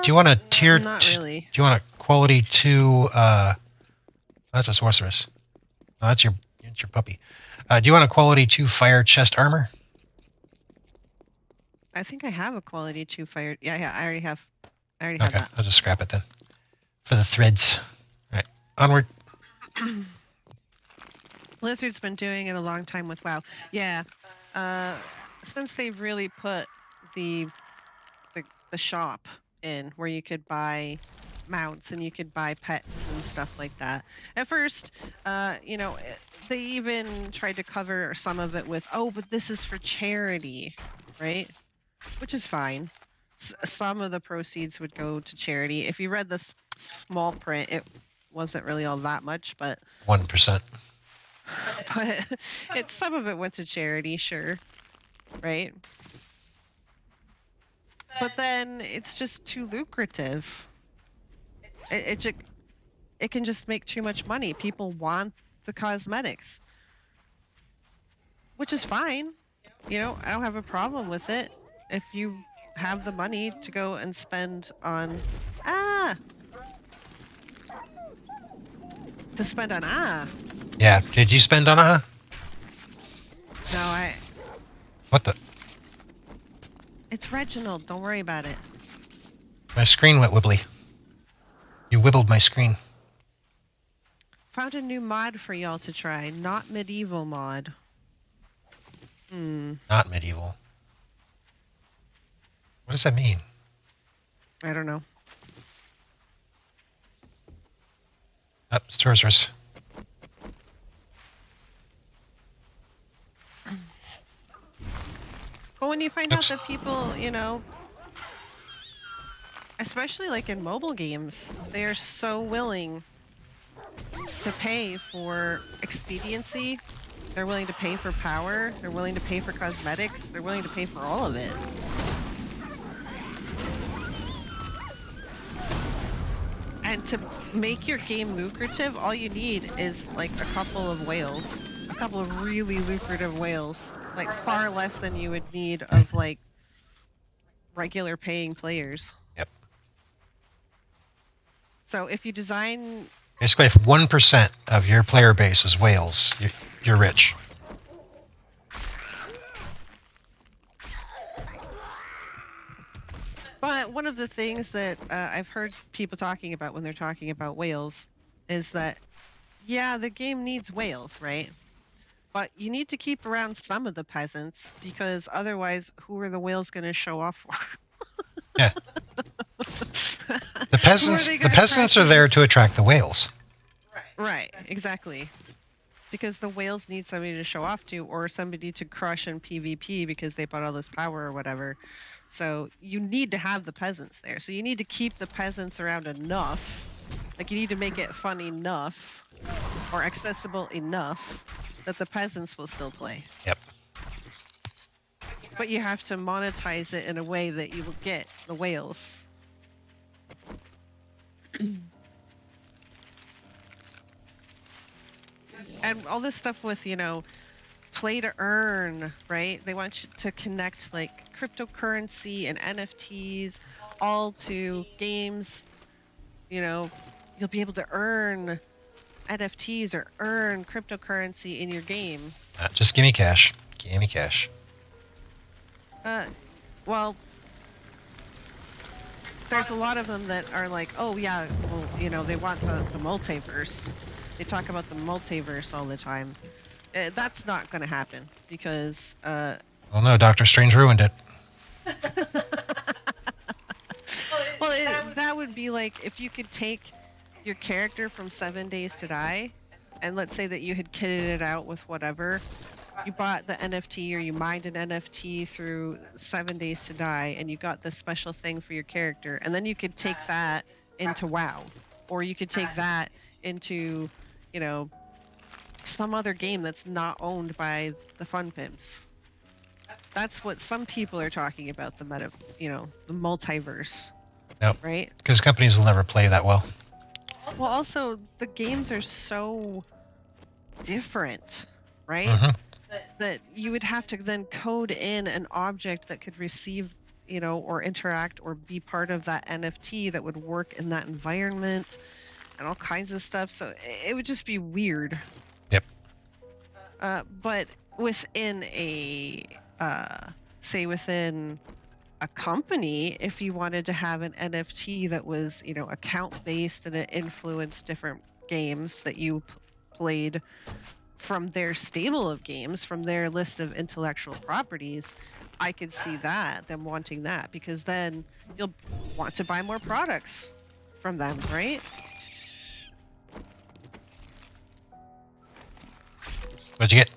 A: you want a tier?
B: Not really.
A: Do you want a quality 2? That's a sorceress. Oh, that's your puppy. Do you want a quality 2 fire chest armor?
B: I think I have a quality 2 fire. Yeah, I already have. Have that.
A: I'll just scrap it then. For the threads. All right, onward.
B: Blizzard's been doing it a long time with WoW. Yeah, since they've really put the shop in where you could buy mounts and you could buy pets and stuff like that. At first, they even tried to cover some of it with, oh, but this is for charity, right? Which is fine. Some of the proceeds would go to charity. If you read the small print, it wasn't really all that much, but
A: 1%.
B: But some of it went to charity, sure, right? But then it's just too lucrative. It can just make too much money. People want the cosmetics, which is fine. I don't have a problem with it. If you have the money to go and spend on
A: Yeah. Did you spend on
B: No,
A: What the?
B: It's Reginald. Don't worry about it.
A: My screen went wibbly. You wibbled my screen.
B: Found a new mod for y'all to try. Not medieval mod.
A: Not medieval. What does that mean?
B: I don't know.
A: Sorceress.
B: But when you find out that people, especially like in mobile games, they are so willing to pay for expediency. They're willing to pay for power. They're willing to pay for cosmetics. They're willing to pay for all of it. And to make your game lucrative, all you need is like a couple of whales. A couple of really lucrative whales. Like far less than you would need of like regular paying players.
A: Yep.
B: So if you design...
A: Basically, if 1% of your player base is whales, you're rich.
B: But one of the things that I've heard people talking about when they're talking about whales is that, yeah, the game needs whales, right? But you need to keep around some of the peasants because otherwise, who are the whales going to show off for?
A: Yeah. The peasants are there to attract the whales.
B: Right, exactly. Because the whales need somebody to show off to, or somebody to crush in PvP because they bought all this power or whatever. So you need to have the peasants there. So you need to keep the peasants around enough. Like you need to make it fun enough or accessible enough that the peasants will still play.
A: Yep.
B: But you have to monetize it in a way that you will get the whales. And all this stuff with, play to earn, right? They want you to connect like cryptocurrency and NFTs all to games. You'll be able to earn NFTs or earn cryptocurrency in your game.
A: Just give me cash. Give me cash.
B: Well, there's a lot of them that are like, oh yeah, well, they want the multiverse. They talk about the multiverse all the time. That's not going to happen because...
A: well, no, Doctor Strange ruined it.
B: Well, that would be like if you could take your character from 7 Days to Die, and let's say that you had kitted it out with whatever. You bought the NFT or you mined an NFT through 7 Days to Die, and you got this special thing for your character, and then you could take that into WoW, or you could take that into, some other game that's not owned by the Fun Pimps. That's what some people are talking about, the multiverse.
A: Nope.
B: Right?
A: Because companies will never play that well.
B: Well, also, the games are so different, right?
A: Mm-hmm.
B: That you would have to then code in an object that could receive, or interact or be part of that NFT that would work in that environment and all kinds of stuff. So it would just be weird.
A: Yep.
B: But within within a company, if you wanted to have an NFT that was, account-based and it influenced different games that you played from their stable of games, from their list of intellectual properties, I could see them wanting that, because then you'll want to buy more products from them, right?
A: What'd you get?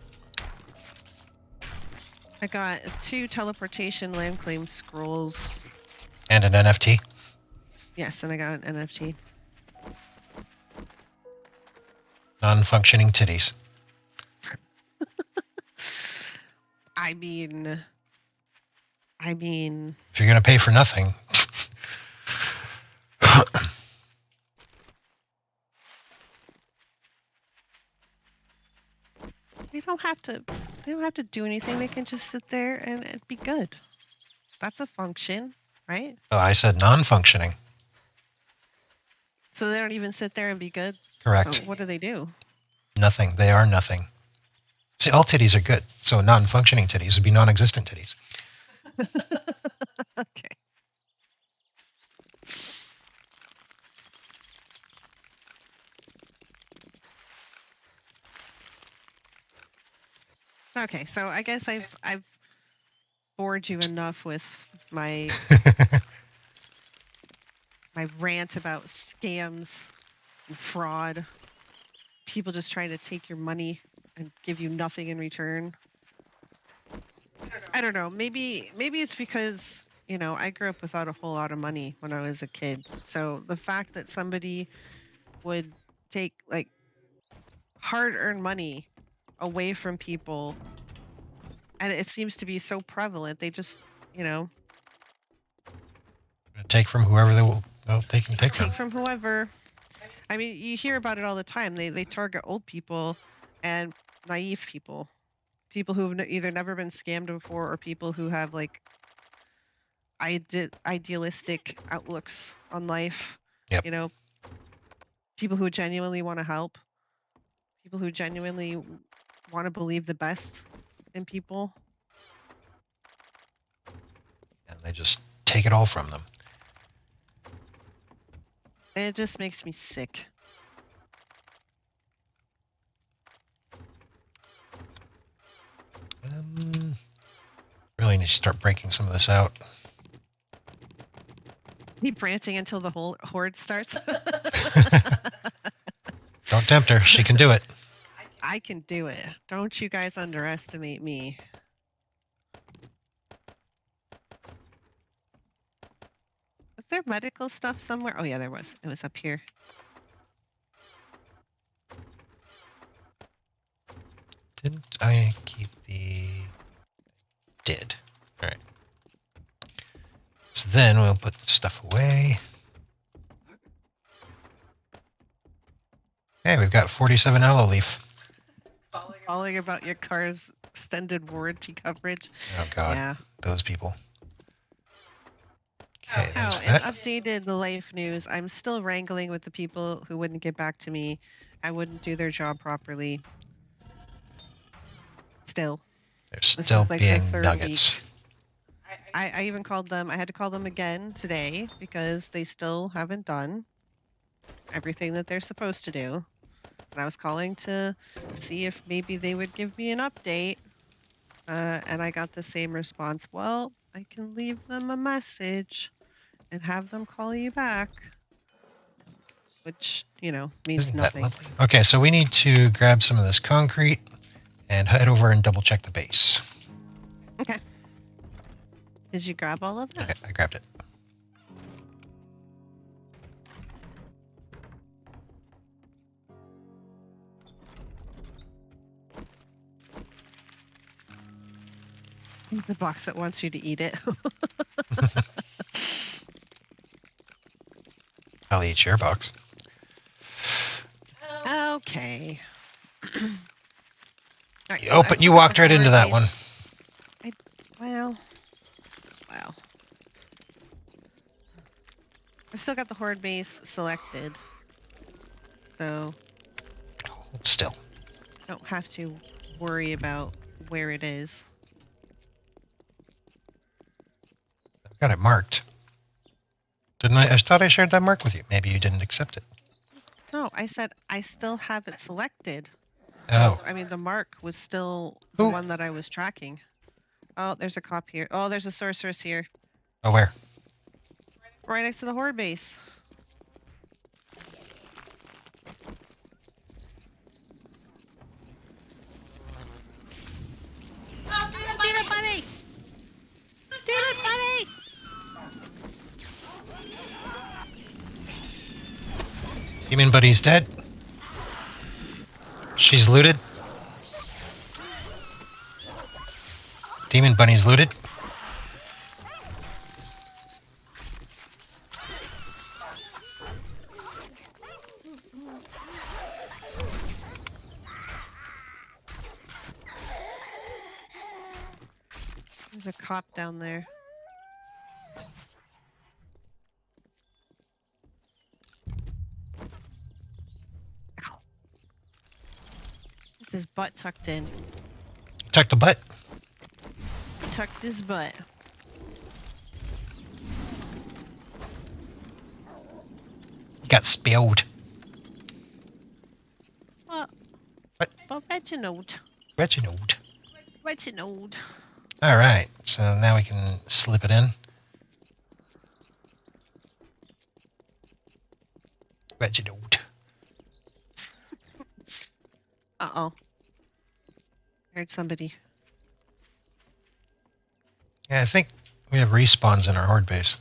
B: I got 2 teleportation land claim scrolls.
A: And an NFT?
B: Yes, and I got an NFT.
A: Non-functioning titties.
B: I mean...
A: If you're going to pay for nothing...
B: They don't have to do anything. They can just sit there and it'd be good. That's a function, right?
A: Oh, I said non-functioning.
B: So they don't even sit there and be good?
A: Correct.
B: So what do?
A: Nothing. They are nothing. See, all titties are good. So non-functioning titties would be non-existent titties.
B: Okay. Okay, so I guess I've bored you enough with my rant about scams and fraud. People just trying to take your money and give you nothing in return. I don't know. Maybe it's because, I grew up without a whole lot of money when I was a kid. So the fact that somebody would take like hard-earned money away from people, and it seems to be so prevalent, they just,
A: Take from whoever they will. They can take
B: from whoever. I mean, you hear about it all the time. They target old people and naive people who've either never been scammed before, or people who have like idealistic outlooks on life.
A: Yep.
B: People who genuinely want to help, people who genuinely want to believe the best in people.
A: And they just take it all from them.
B: And it just makes me sick.
A: Really need to start breaking some of this out.
B: Keep ranting until the whole horde starts.
A: Don't tempt her. She can do it.
B: I can do it. Don't you guys underestimate me. Was there medical stuff somewhere? Oh yeah, there was. It was up here.
A: Didn't I keep the... Did. Alright. So then we'll put the stuff away. Hey, we've got 47 aloe leaf.
B: Falling about your car's extended warranty coverage.
A: Oh god,
B: Yeah.
A: those people. Okay,
B: Oh,
A: there's
B: and
A: that.
B: updated the life news. I'm still wrangling with the people who wouldn't get back to me. I wouldn't do their job properly. Still.
A: They're
B: This
A: still
B: is like their
A: being
B: third
A: nuggets.
B: week. I even called them. I had to call them again today because they still haven't done everything that they're supposed to do. And I was calling to see if maybe they would give me an update. And I got the same response. Well, I can leave them a message and have them call you back. Which, you know, means
A: Isn't
B: nothing.
A: that lovely? Okay, so we need to grab some of this concrete and head over and double check the base.
B: Okay. Did you grab all of that?
A: Okay, I grabbed it.
B: The box that wants you to eat it.
A: I'll eat your box.
B: Okay. Alright,
A: You
B: so I've
A: you
B: got
A: walked
B: the
A: right into that
B: horde
A: one.
B: base- Well. I've still got the horde base selected. So
A: Hold still.
B: I don't have to worry about where it is.
A: I've got it marked. Didn't I? I thought I shared that mark with you. Maybe you didn't accept it.
B: No, I said I still have it selected.
A: Oh.
B: I mean, the mark was still the
A: Ooh.
B: one that I was tracking. Oh, there's a cop here. Oh, there's a sorceress here.
A: Oh, where?
B: Right next to the horde base. Demon bunny! Demon bunny!
A: Demon Buddy's dead. She's looted. Demon Bunny's looted.
B: There's a cop down there. Ow. With his butt tucked in.
A: Tuck the butt.
B: Tucked his butt.
A: He got spilled.
B: What?
A: What?
B: Well, Reginald.
A: Reginald.
B: Reginald.
A: Alright, so now we can slip it in. Reginald.
B: Uh-oh. Heard somebody.
A: Yeah, I think we have respawns in our horde base.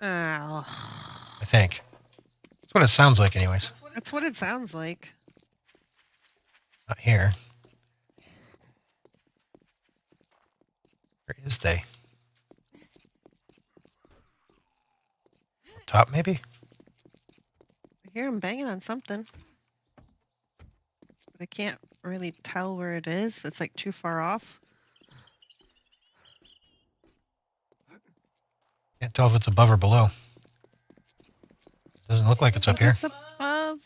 B: Oh.
A: I think. That's what it sounds like anyways.
B: That's what it sounds like.
A: Not here. Where is they? Top, maybe?
B: I hear him banging on something. But I can't really tell where it is. It's like too far off.
A: Can't tell if it's above or below. Doesn't look like it's up here.
B: It's above,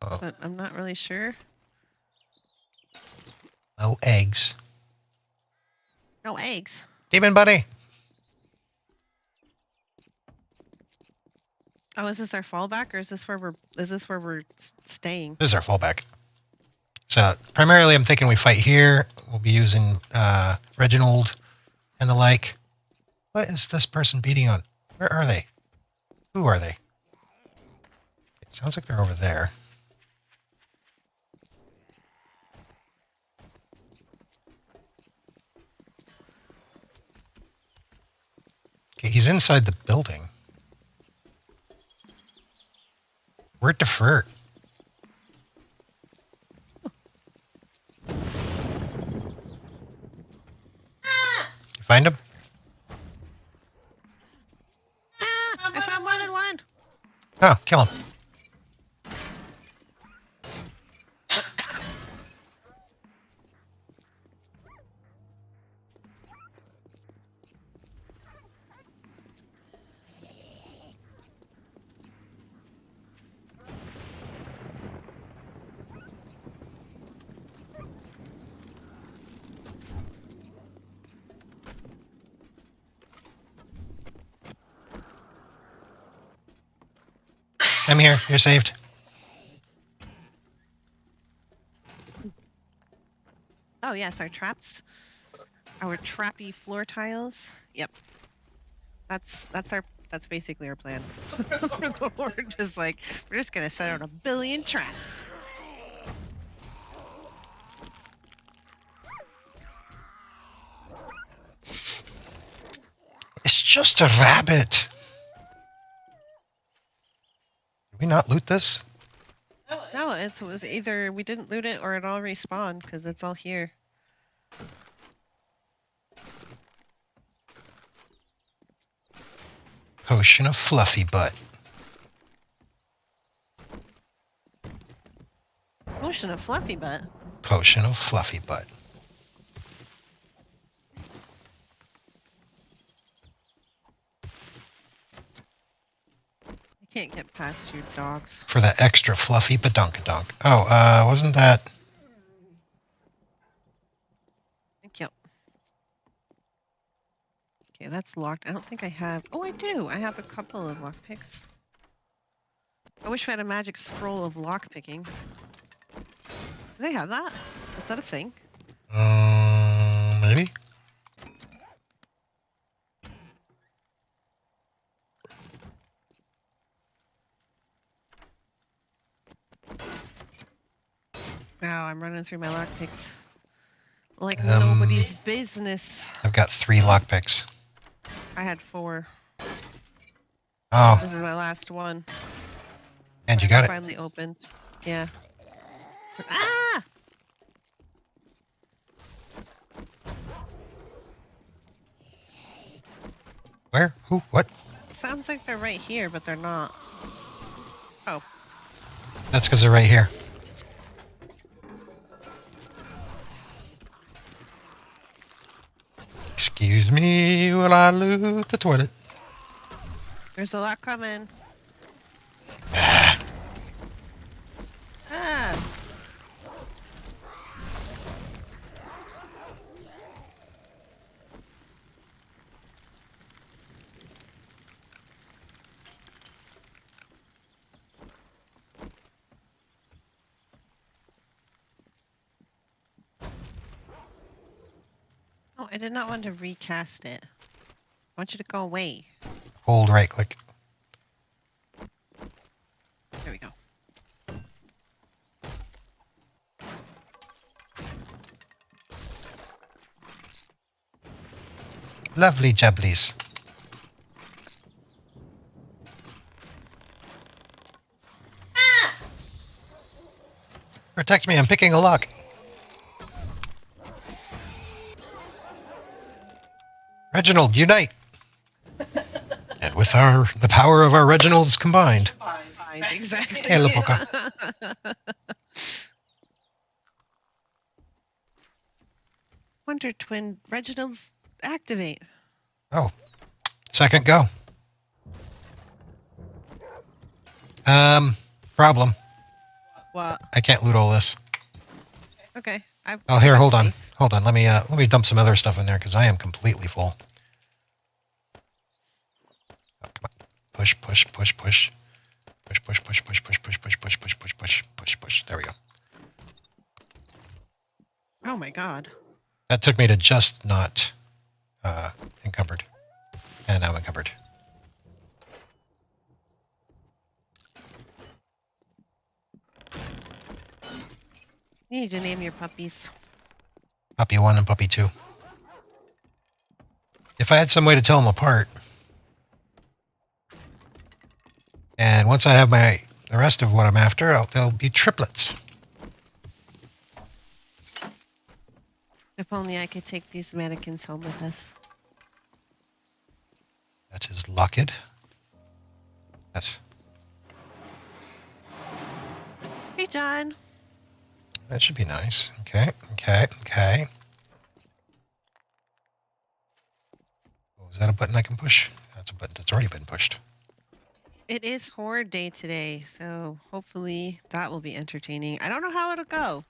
A: Oh,
B: but I'm not really sure.
A: no eggs.
B: No eggs.
A: Demon Buddy!
B: Oh, is this our fallback, or is this where we're staying?
A: This is our fallback. So, primarily I'm thinking we fight here. We'll be using Reginald and the like. What is this person beating on? Where are they? Who are they? It sounds like they're over there. Okay, he's inside the building. Where'd Defer? Find him?
B: Ah, I found more than one.
A: Oh, kill him. I'm here. You're saved.
B: Oh yes, our traps. Our trappy floor tiles. Yep. That's basically our plan. We're just like, we're just gonna set out a billion traps.
A: It's just a rabbit. Did we not loot this?
B: No, it was either we didn't loot it or it all respawned because it's all here.
A: Potion of Fluffy Butt.
B: Potion of Fluffy Butt.
A: Potion of Fluffy Butt.
B: I can't get past your dogs.
A: For that extra fluffy badunkadunk. Oh, wasn't that...
B: Thank you. Okay, that's locked. I don't think I have... Oh, I do! I have a couple of lockpicks. I wish we had a magic scroll of lockpicking. Do they have that? Is that a thing?
A: Maybe?
B: Wow, I'm running through my lockpicks. Like nobody's business.
A: I've got 3 lockpicks.
B: I had 4.
A: Oh,
B: This is my last one.
A: and you got it.
B: Finally opened. Yeah. Ah!
A: Where? Who? What?
B: Sounds like they're right here, but they're not. Oh.
A: That's because they're right here. Excuse me while I loot the toilet.
B: There's a lot coming. Ah! Oh, I did not want to recast it. I want you to go away.
A: Hold right click.
B: There we go.
A: Lovely jubblies. Protect me, I'm picking a lock. Reginald, unite! And with the power of our Reginalds combined.
B: Exactly.
A: Hello, Poca.
B: Wonder Twin Reginald's activate.
A: Oh, second go. Problem.
B: What?
A: I can't loot all this.
B: Okay.
A: Oh, here, hold on. Hold on. Let me dump some other stuff in there because I am completely full. Oh, come on. Push, push, push, push. Push, push, push, push, push, push, push, push, push, push, push, push, push. There we go.
B: Oh my god.
A: That took me to just not encumbered. And now I'm encumbered.
B: You need to name your puppies.
A: Puppy 1 and Puppy 2. If I had some way to tell them apart. And once I have the rest of what I'm after, they'll be triplets.
B: If only I could take these mannequins home with us.
A: That is locked. Yes.
B: Hey, John.
A: That should be nice. Okay. Oh, is that a button I can push? That's a button that's already been pushed.
B: It is Horde Day today, so hopefully that will be entertaining. I don't know how it'll go.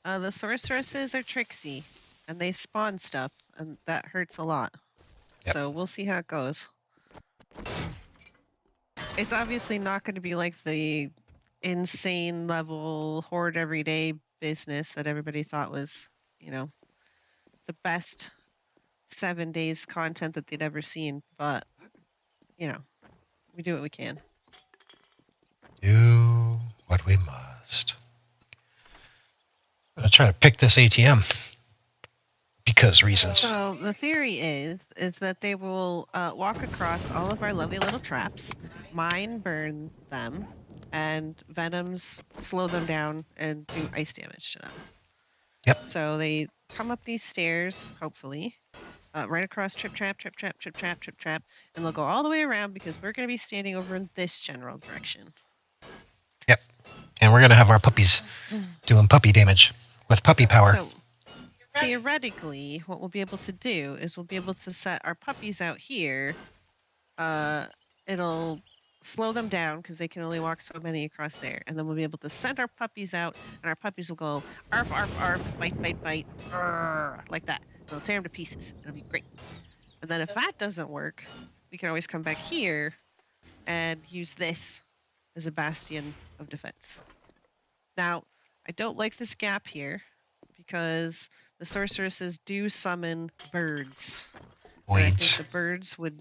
B: The sorceresses are tricksy, and they spawn stuff, and that hurts a lot.
A: Yep.
B: So we'll see how it goes. It's obviously not going to be like the insane level Horde everyday business that everybody thought was, the best 7 days content that they'd ever seen, but, we do what we can.
A: Do what we must. I'm going to try to pick this ATM. Because reasons.
B: So the theory is that they will walk across all of our lovely little traps, mine burn them, and venoms slow them down and do ice damage to them.
A: Yep.
B: So they come up these stairs, hopefully, right across trip trap, and they'll go all the way around because we're going to be standing over in this general direction.
A: Yep. And we're going to have our puppies doing puppy damage with puppy power.
B: So, theoretically, what we'll be able to do is we'll be able to set our puppies out here. It'll slow them down because they can only walk so many across there. And then we'll be able to send our puppies out, and our puppies will go arf, arf, arf, bite, bite, bite, like that. It'll tear them to pieces. It'll be great. And then if that doesn't work, we can always come back here and use this as a bastion of defense. Now, I don't like this gap here because the sorceresses do summon birds. And I think the birds would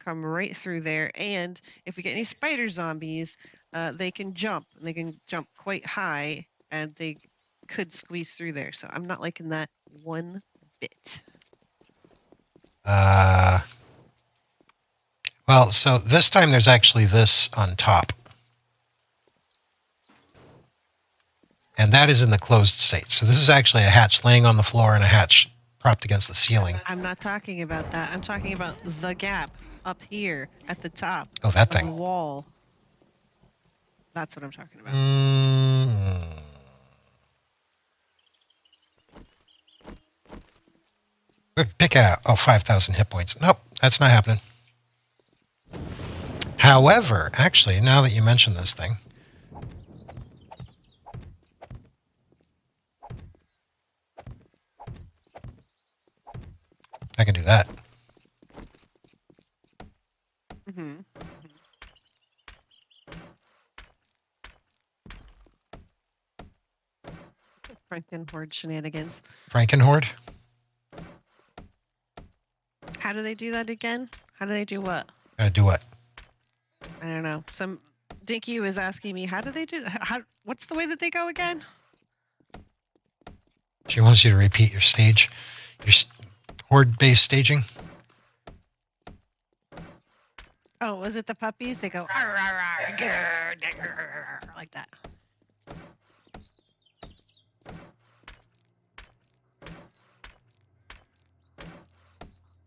B: come right through there. And if we get any spider zombies, they can jump. And they can jump quite high, and they could squeeze through there. So I'm not liking that one bit.
A: Well, so this time there's actually this on top. And that is in the closed state. So this is actually a hatch laying on the floor and a hatch propped against the ceiling.
B: I'm not talking about that. I'm talking about the gap up here at the top.
A: Oh, that
B: of
A: thing.
B: the wall. That's what I'm talking about.
A: Pick out. Oh, 5,000 hit points. Nope, that's not happening. However, actually, now that you mention this thing, I can do that.
B: Mm-hmm. Frankenhorde shenanigans.
A: Frankenhorde?
B: How do they do that again? How do they do what?
A: Do what?
B: I don't know. Some Dinky was asking me, how do they do? What's the way that they go again?
A: She wants you to repeat your stage, your horde-based staging.
B: Oh, was it the puppies? They go "Arr, arr, arr, grr, grr," like that.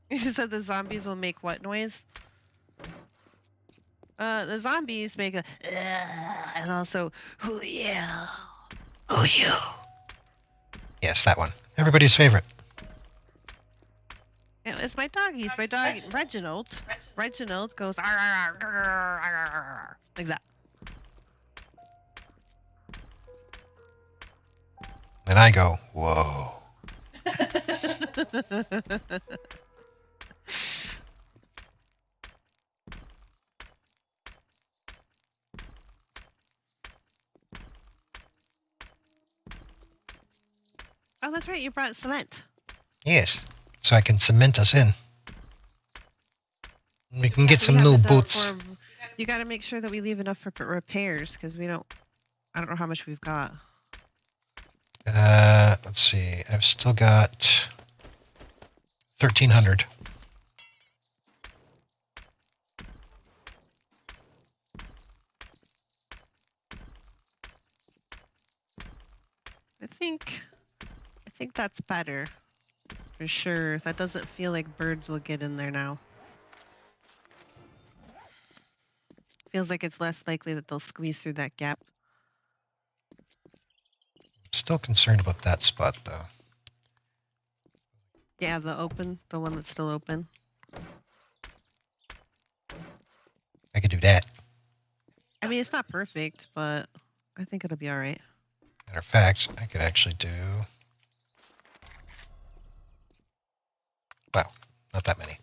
B: You said the zombies will make what noise? The zombies make a and also who you? Who you?
A: Yes, that one. Everybody's favorite.
B: It's my doggies. My dog Reginald. Reginald goes "Arr, arr, arr, grr, arr, arr, arr," like that.
A: And I go, whoa.
B: Oh, that's right. You brought cement.
A: Yes, so I can cement us in. We can get some
B: We have
A: new
B: enough
A: boots.
B: You got to make sure that we leave enough for repairs because I don't know how much we've got.
A: Let's see. I've still got 1,300.
B: I think that's better. For sure. That doesn't feel like birds will get in there now. Feels like it's less likely that they'll squeeze through that gap.
A: I'm still concerned about that spot, though.
B: Yeah, the one that's still open.
A: I could do that.
B: I mean, it's not perfect, but I think it'll be all right.
A: Matter of fact, I could actually do... Wow, not that many.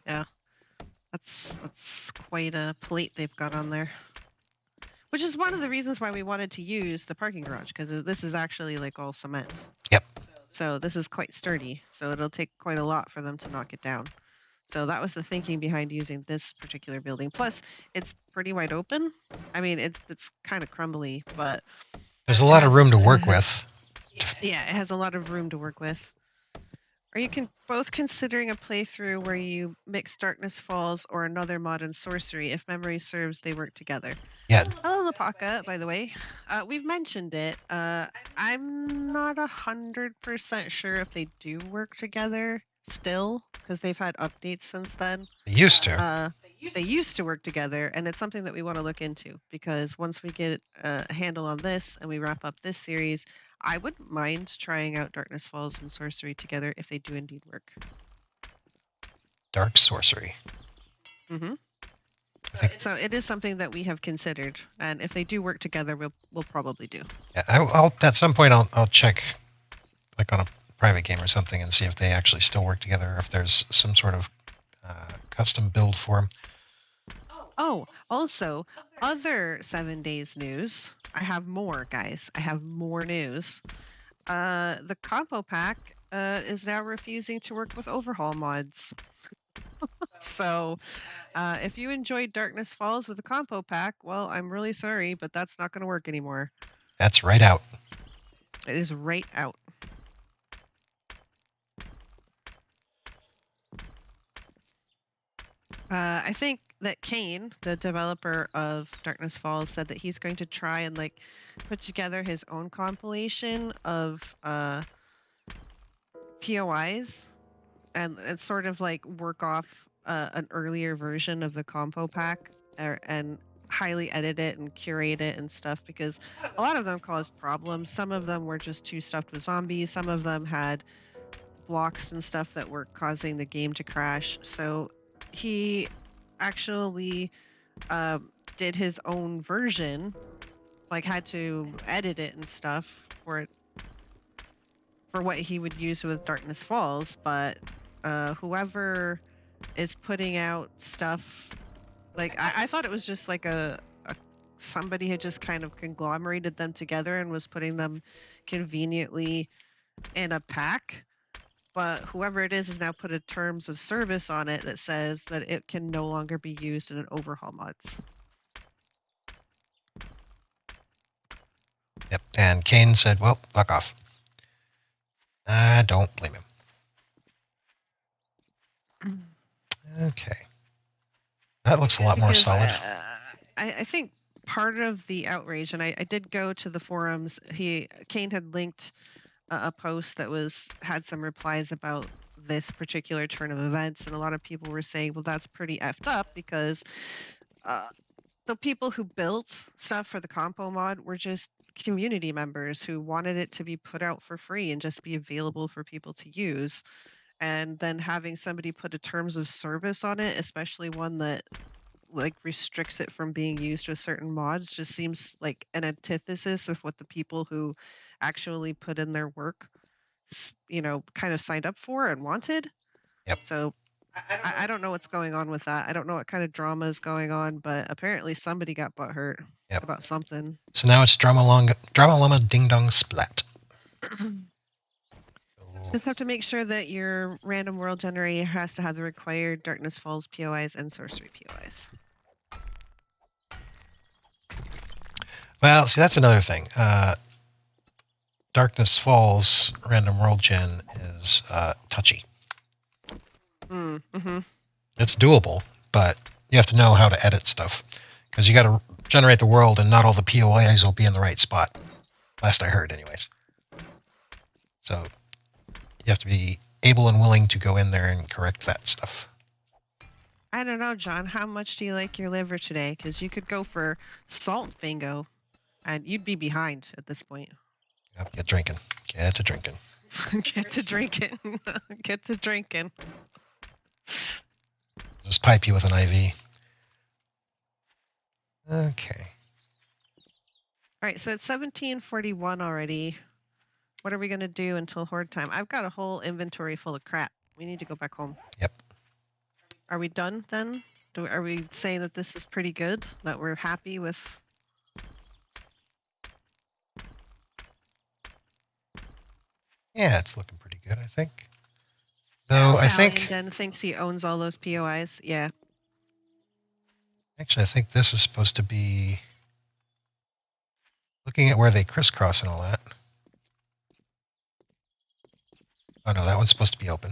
B: Yeah, that's quite a plate they've got on there. Which is one of the reasons why we wanted to use the parking garage, because this is actually like all cement.
A: Yep.
B: So this is quite sturdy, so it'll take quite a lot for them to knock it down. So that was the thinking behind using this particular building. Plus, it's pretty wide open. I mean, it's kind of crumbly, but
A: there's a lot of room to work with.
B: Yeah, it has a lot of room to work with. Are you both considering a playthrough where you mix Darkness Falls or another mod in Sorcery? If memory serves, they work together.
A: Yeah.
B: Hello, Lapaka, by the way. We've mentioned it. I'm not 100% sure if they do work together still, because they've had updates since then.
A: They used to.
B: They used to work together, and it's something that we want to look into, because once we get a handle on this and we wrap up this series, I wouldn't mind trying out Darkness Falls and Sorcery together if they do indeed work.
A: Dark Sorcery.
B: Mm-hmm. So it is something that we have considered, and if they do work together, we'll probably do.
A: Yeah, I'll at some point I'll check, like on a private game or something, and see if they actually still work together, or if there's some sort of custom build for them.
B: Oh, also, other 7 days news. I have more, guys. I have more news. The compo pack is now refusing to work with overhaul mods. So, if you enjoyed Darkness Falls with a compo pack, well, I'm really sorry, but that's not going to work anymore.
A: That's right out.
B: It is right out. I think that Kane, the developer of Darkness Falls, said that he's going to try and like put together his own compilation of POIs and sort of like work off an earlier version of the compo pack and highly edit it and curate it and stuff, because a lot of them caused problems. Some of them were just too stuffed with zombies. Some of them had blocks and stuff that were causing the game to crash. So he actually did his own version, like had to edit it and stuff for it, for what he would use with Darkness Falls. But whoever is putting out stuff, like I thought it was just like somebody had just kind of conglomerated them together and was putting them conveniently in a pack. But whoever it is now put a terms of service on it that says that it can no longer be used in an overhaul mods.
A: Yep. And Kane said, well, fuck off. I don't blame him. Okay. That looks a lot more solid.
B: I think part of the outrage, and I did go to the forums, Kane had linked a post that had some replies about this particular turn of events, and a lot of people were saying, well, that's pretty effed up, because the people who built stuff for the compo mod were just community members who wanted it to be put out for free and just be available for people to use. And then having somebody put a terms of service on it, especially one that like restricts it from being used with certain mods, just seems like an antithesis of what the people who actually put in their work, kind of signed up for and wanted.
A: Yep.
B: So I don't know what's going on with that. I don't know what kind of drama is going on, but apparently somebody got butthurt about something.
A: So now it's drama llama ding dong splat.
B: Just have to make sure that your random world generator has to have the required Darkness Falls POIs and Sorcery POIs.
A: Well, see, that's another thing. Darkness Falls random world gen is touchy.
B: Mm-hmm.
A: It's doable, but you have to know how to edit stuff. Because you got to generate the world, and not all the POIs will be in the right spot. Last I heard, anyways. So you have to be able and willing to go in there and correct that stuff.
B: I don't know, John. How much do you like your liver today? Because you could go for salt bingo, and you'd be behind at this point.
A: Yep, get drinking. Get to drinking.
B: Get to drinking. Get to drinking.
A: Just pipe you with an IV. Okay.
B: All right, so it's 17:41 already. What are we going to do until horde time? I've got a whole inventory full of crap. We need to go back home.
A: Yep.
B: Are we done then? Are we saying that this is pretty good? That we're happy with?
A: Yeah, it's looking pretty good, I think. Though I think...
B: Den thinks he owns all those POIs. Yeah.
A: Actually, I think this is supposed to be... Looking at where they crisscross and all that. Oh no, that one's supposed to be open.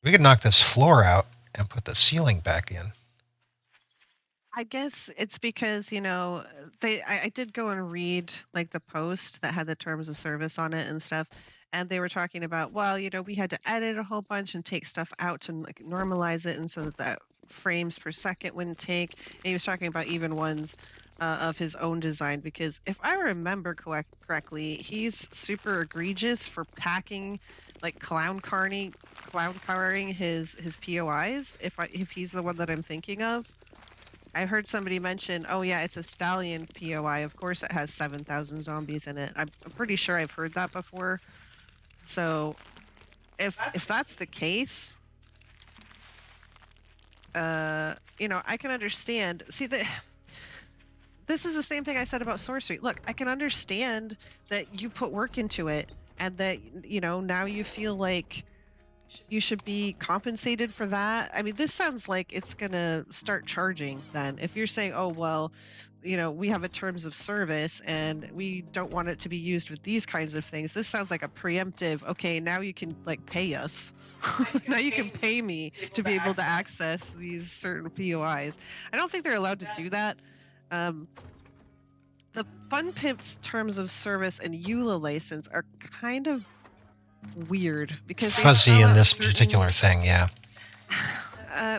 A: We could knock this floor out and put the ceiling back in.
B: I guess it's because, you know, I did go and read like the post that had the terms of service on it and stuff. And they were talking about, well, you know, we had to edit a whole bunch and take stuff out to like normalize it, and so that frames per second wouldn't take. And he was talking about even ones of his own design, because if I remember correctly, he's super egregious for packing like clown carring his POIs. If he's the one that I'm thinking of. I heard somebody mention, oh yeah, it's a stallion POI. Of course it has 7,000 zombies in it. I'm pretty sure I've heard that before. So if that's the case, you know, I can understand. See, this is the same thing I said about Sorcery. Look, I can understand that you put work into it, and that, you know, now you feel like you should be compensated for that. I mean, this sounds like it's gonna start charging then. If you're saying, oh, well, you know, we have a terms of service and we don't want it to be used with these kinds of things. This sounds like a preemptive, okay, now you can like pay us. Now you can pay me to be able to access these certain POIs. I don't think they're allowed to do that. The Fun Pimp's terms of service and EULA license are kind of weird because
A: fuzzy in this particular thing, yeah.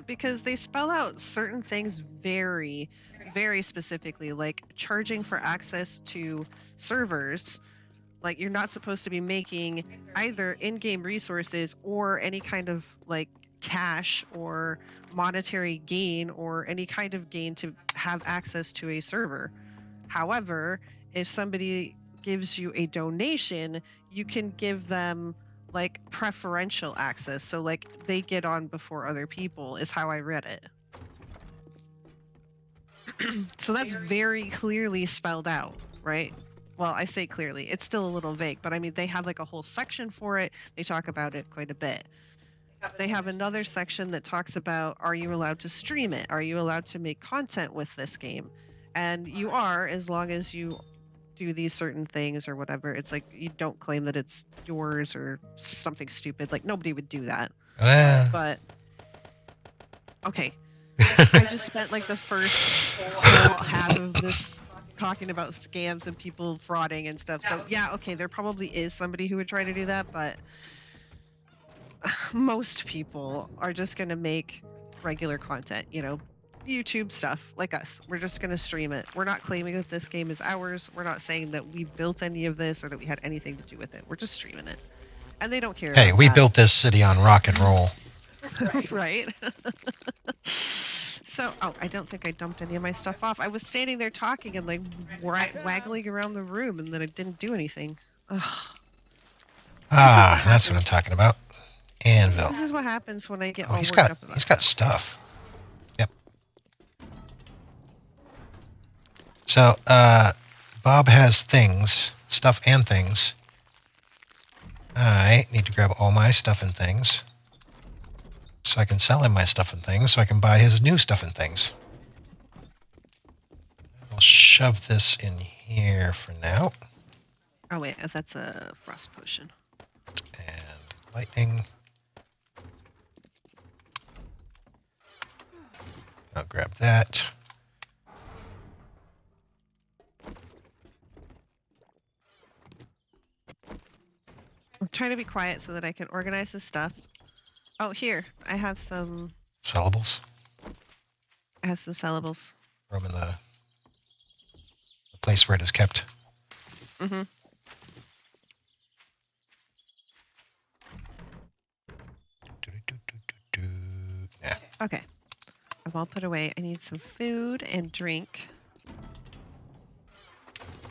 B: Because they spell out certain things very, very specifically, like charging for access to servers. Like, you're not supposed to be making either in-game resources or any kind of like cash or monetary gain or any kind of gain to have access to a server. However, if somebody gives you a donation, you can give them like preferential access, so like they get on before other people, is how I read it. So that's very clearly spelled out, right? Well, I say clearly, it's still a little vague, but I mean, they have like a whole section for it. They talk about it quite a bit. They have another section that talks about, are you allowed to stream it? Are you allowed to make content with this game? And you are, as long as you do these certain things or whatever. It's like, you don't claim that it's yours or something stupid. Like, nobody would do that. But okay, I just spent like the first whole half of this talking about scams and people frauding and stuff. So yeah, okay, there probably is somebody who would try to do that, but most people are just gonna make regular content, you know, YouTube stuff like us. We're just going to stream it. We're not claiming that this game is ours. We're not saying that we built any of this or that we had anything to do with it. We're just streaming it. And they don't care.
A: Hey, we built this city on rock and roll.
B: Right? So, oh, I don't think I dumped any of my stuff off. I was standing there talking and like waggling around the room, and then I didn't do anything. Ugh.
A: That's what I'm talking about. Anvil.
B: This is what happens when I get all
A: he's
B: worked
A: got,
B: up about
A: he's got stuff. So, Bob has things, stuff and things. I need to grab all my stuff and things so I can sell him my stuff and things so I can buy his new stuff and things. I'll shove this in here for now.
B: Oh wait, that's a frost potion.
A: And lightning. I'll grab that.
B: I'm trying to be quiet so that I can organize this stuff. Oh, here. I have some
A: Sellables.
B: sellables.
A: Room in the place where it is kept.
B: Mm-hmm.
A: Yeah.
B: Okay. I've all put away. I need some food and drink.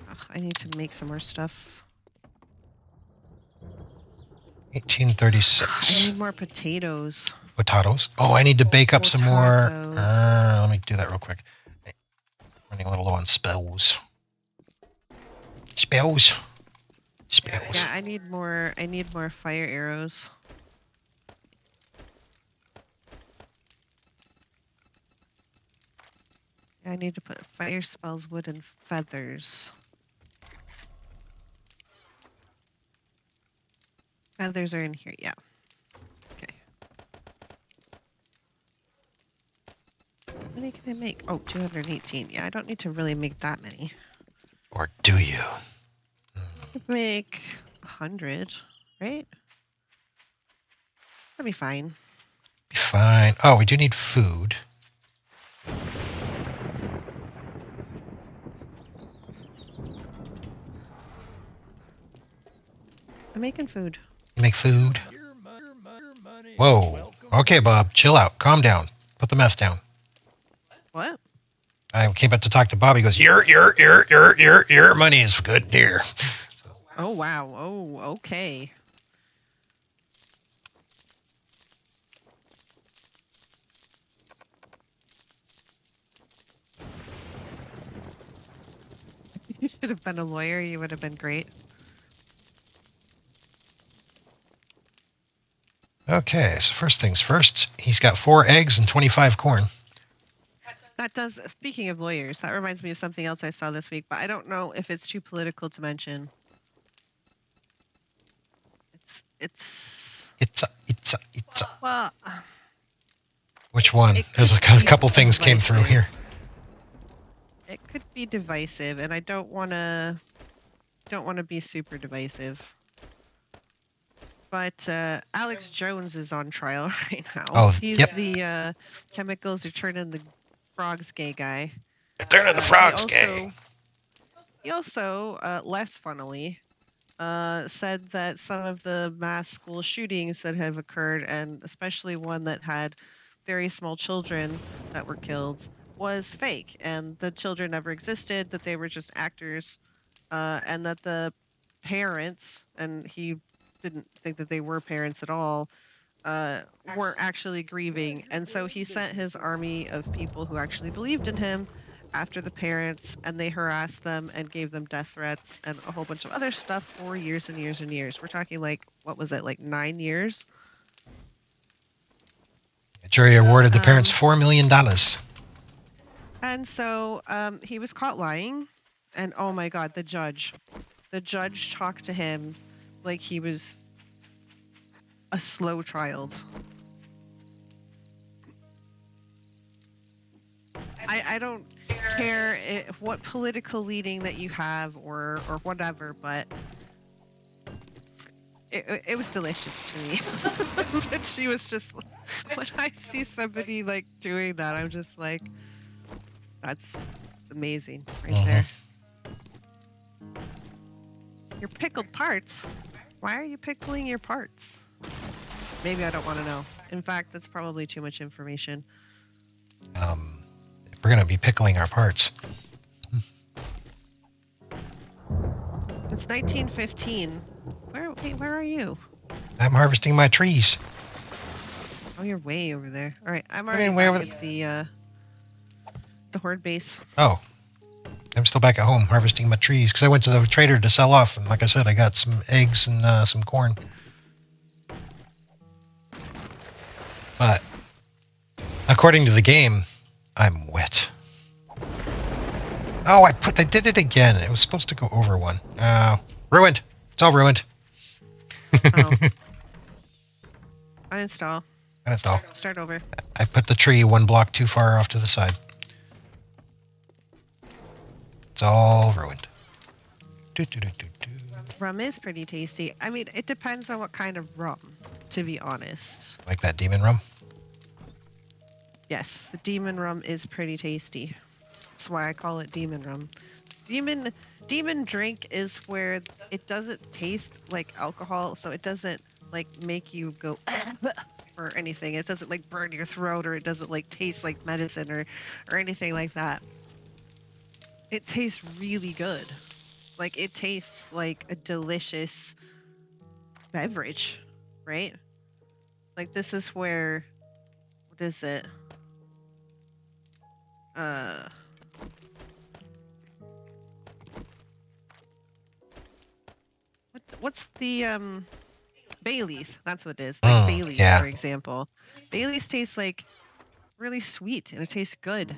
B: Ugh, I need to make some more stuff.
A: 1836.
B: I need more potatoes.
A: Potatoes. Oh, I need to bake up some more.
B: Potatoes.
A: Let me do that real quick. Running a little low on spells. Spells.
B: Yeah, I need more fire arrows. I need to put fire spells, wood, and feathers. Feathers are in here, yeah. Okay. How many can I make? Oh, 218. Yeah, I don't need to really make that many.
A: Or do you?
B: I could make 100, right? That'd be fine.
A: Be fine. Oh, we do need food.
B: I'm making food.
A: Make food. Whoa. Okay, Bob. Chill out. Calm down. Put the mess down.
B: What?
A: I came up to talk to Bob. He goes, your money is good here. So,
B: Oh, wow. Oh, okay. You should have been a lawyer. You would have been great.
A: okay, so first things first. He's got 4 eggs and 25 corn.
B: That does, speaking of lawyers, that reminds me of something else I saw this week, but I don't know if it's too political to mention. Well,
A: Which one?
B: It
A: There's a
B: could be
A: couple things came through
B: divisive.
A: here.
B: it could be divisive, and I don't want to be super divisive. But Alex Jones is on trial right now.
A: Oh,
B: He's
A: yep.
B: the chemicals are turning the frogs gay guy.
A: They're turning the frogs gay.
B: He also, less funnily, said that some of the mass school shootings that have occurred, and especially one that had very small children that were killed, was fake, and the children never existed, that they were just actors, and that the parents, and he didn't think that they were parents at all, weren't actually grieving. And so he sent his army of people who actually believed in him after the parents, and they harassed them and gave them death threats and a whole bunch of other stuff for years and years and years. We're talking like, what was it, like 9 years?
A: The jury awarded the parents $4 million.
B: And so he was caught lying, and oh my God, the judge talked to him like he was a slow child. I don't care what political leaning that you have or whatever, but it was delicious to me. But she was just, when I see somebody like doing that, I'm just like, it's amazing right there. Your pickled parts? Why are you pickling your parts? Maybe I don't want to know. In fact, that's probably too much information.
A: We're going to be pickling our parts.
B: It's 1915. Where are you?
A: I'm harvesting my trees.
B: Oh, you're way over there. All right, I'm already
A: way
B: back
A: over
B: at the horde base.
A: Oh. I'm still back at home harvesting my trees because I went to the trader to sell off, and like I said, I got some eggs and some corn. But according to the game, I'm wet. Oh, I did it again. It was supposed to go over one. Ruined. It's all ruined.
B: Oh. Uninstall.
A: Uninstall.
B: Start over.
A: I put the tree one block too far off to the side. It's all ruined.
B: Rum is pretty tasty. I mean, it depends on what kind of rum, to be honest.
A: Like that demon rum?
B: Yes, the demon rum is pretty tasty. That's why I call it demon rum. Demon drink is where it doesn't taste like alcohol, so it doesn't like make you go or anything. It doesn't like burn your throat, or it doesn't like taste like medicine or anything like that. It tastes really good. Like it tastes like a delicious beverage, right? Like this is where, what is it? What's the Bailey's? That's what it is. Like Bailey's,
A: yeah.
B: for example. Bailey's tastes like really sweet and it tastes good.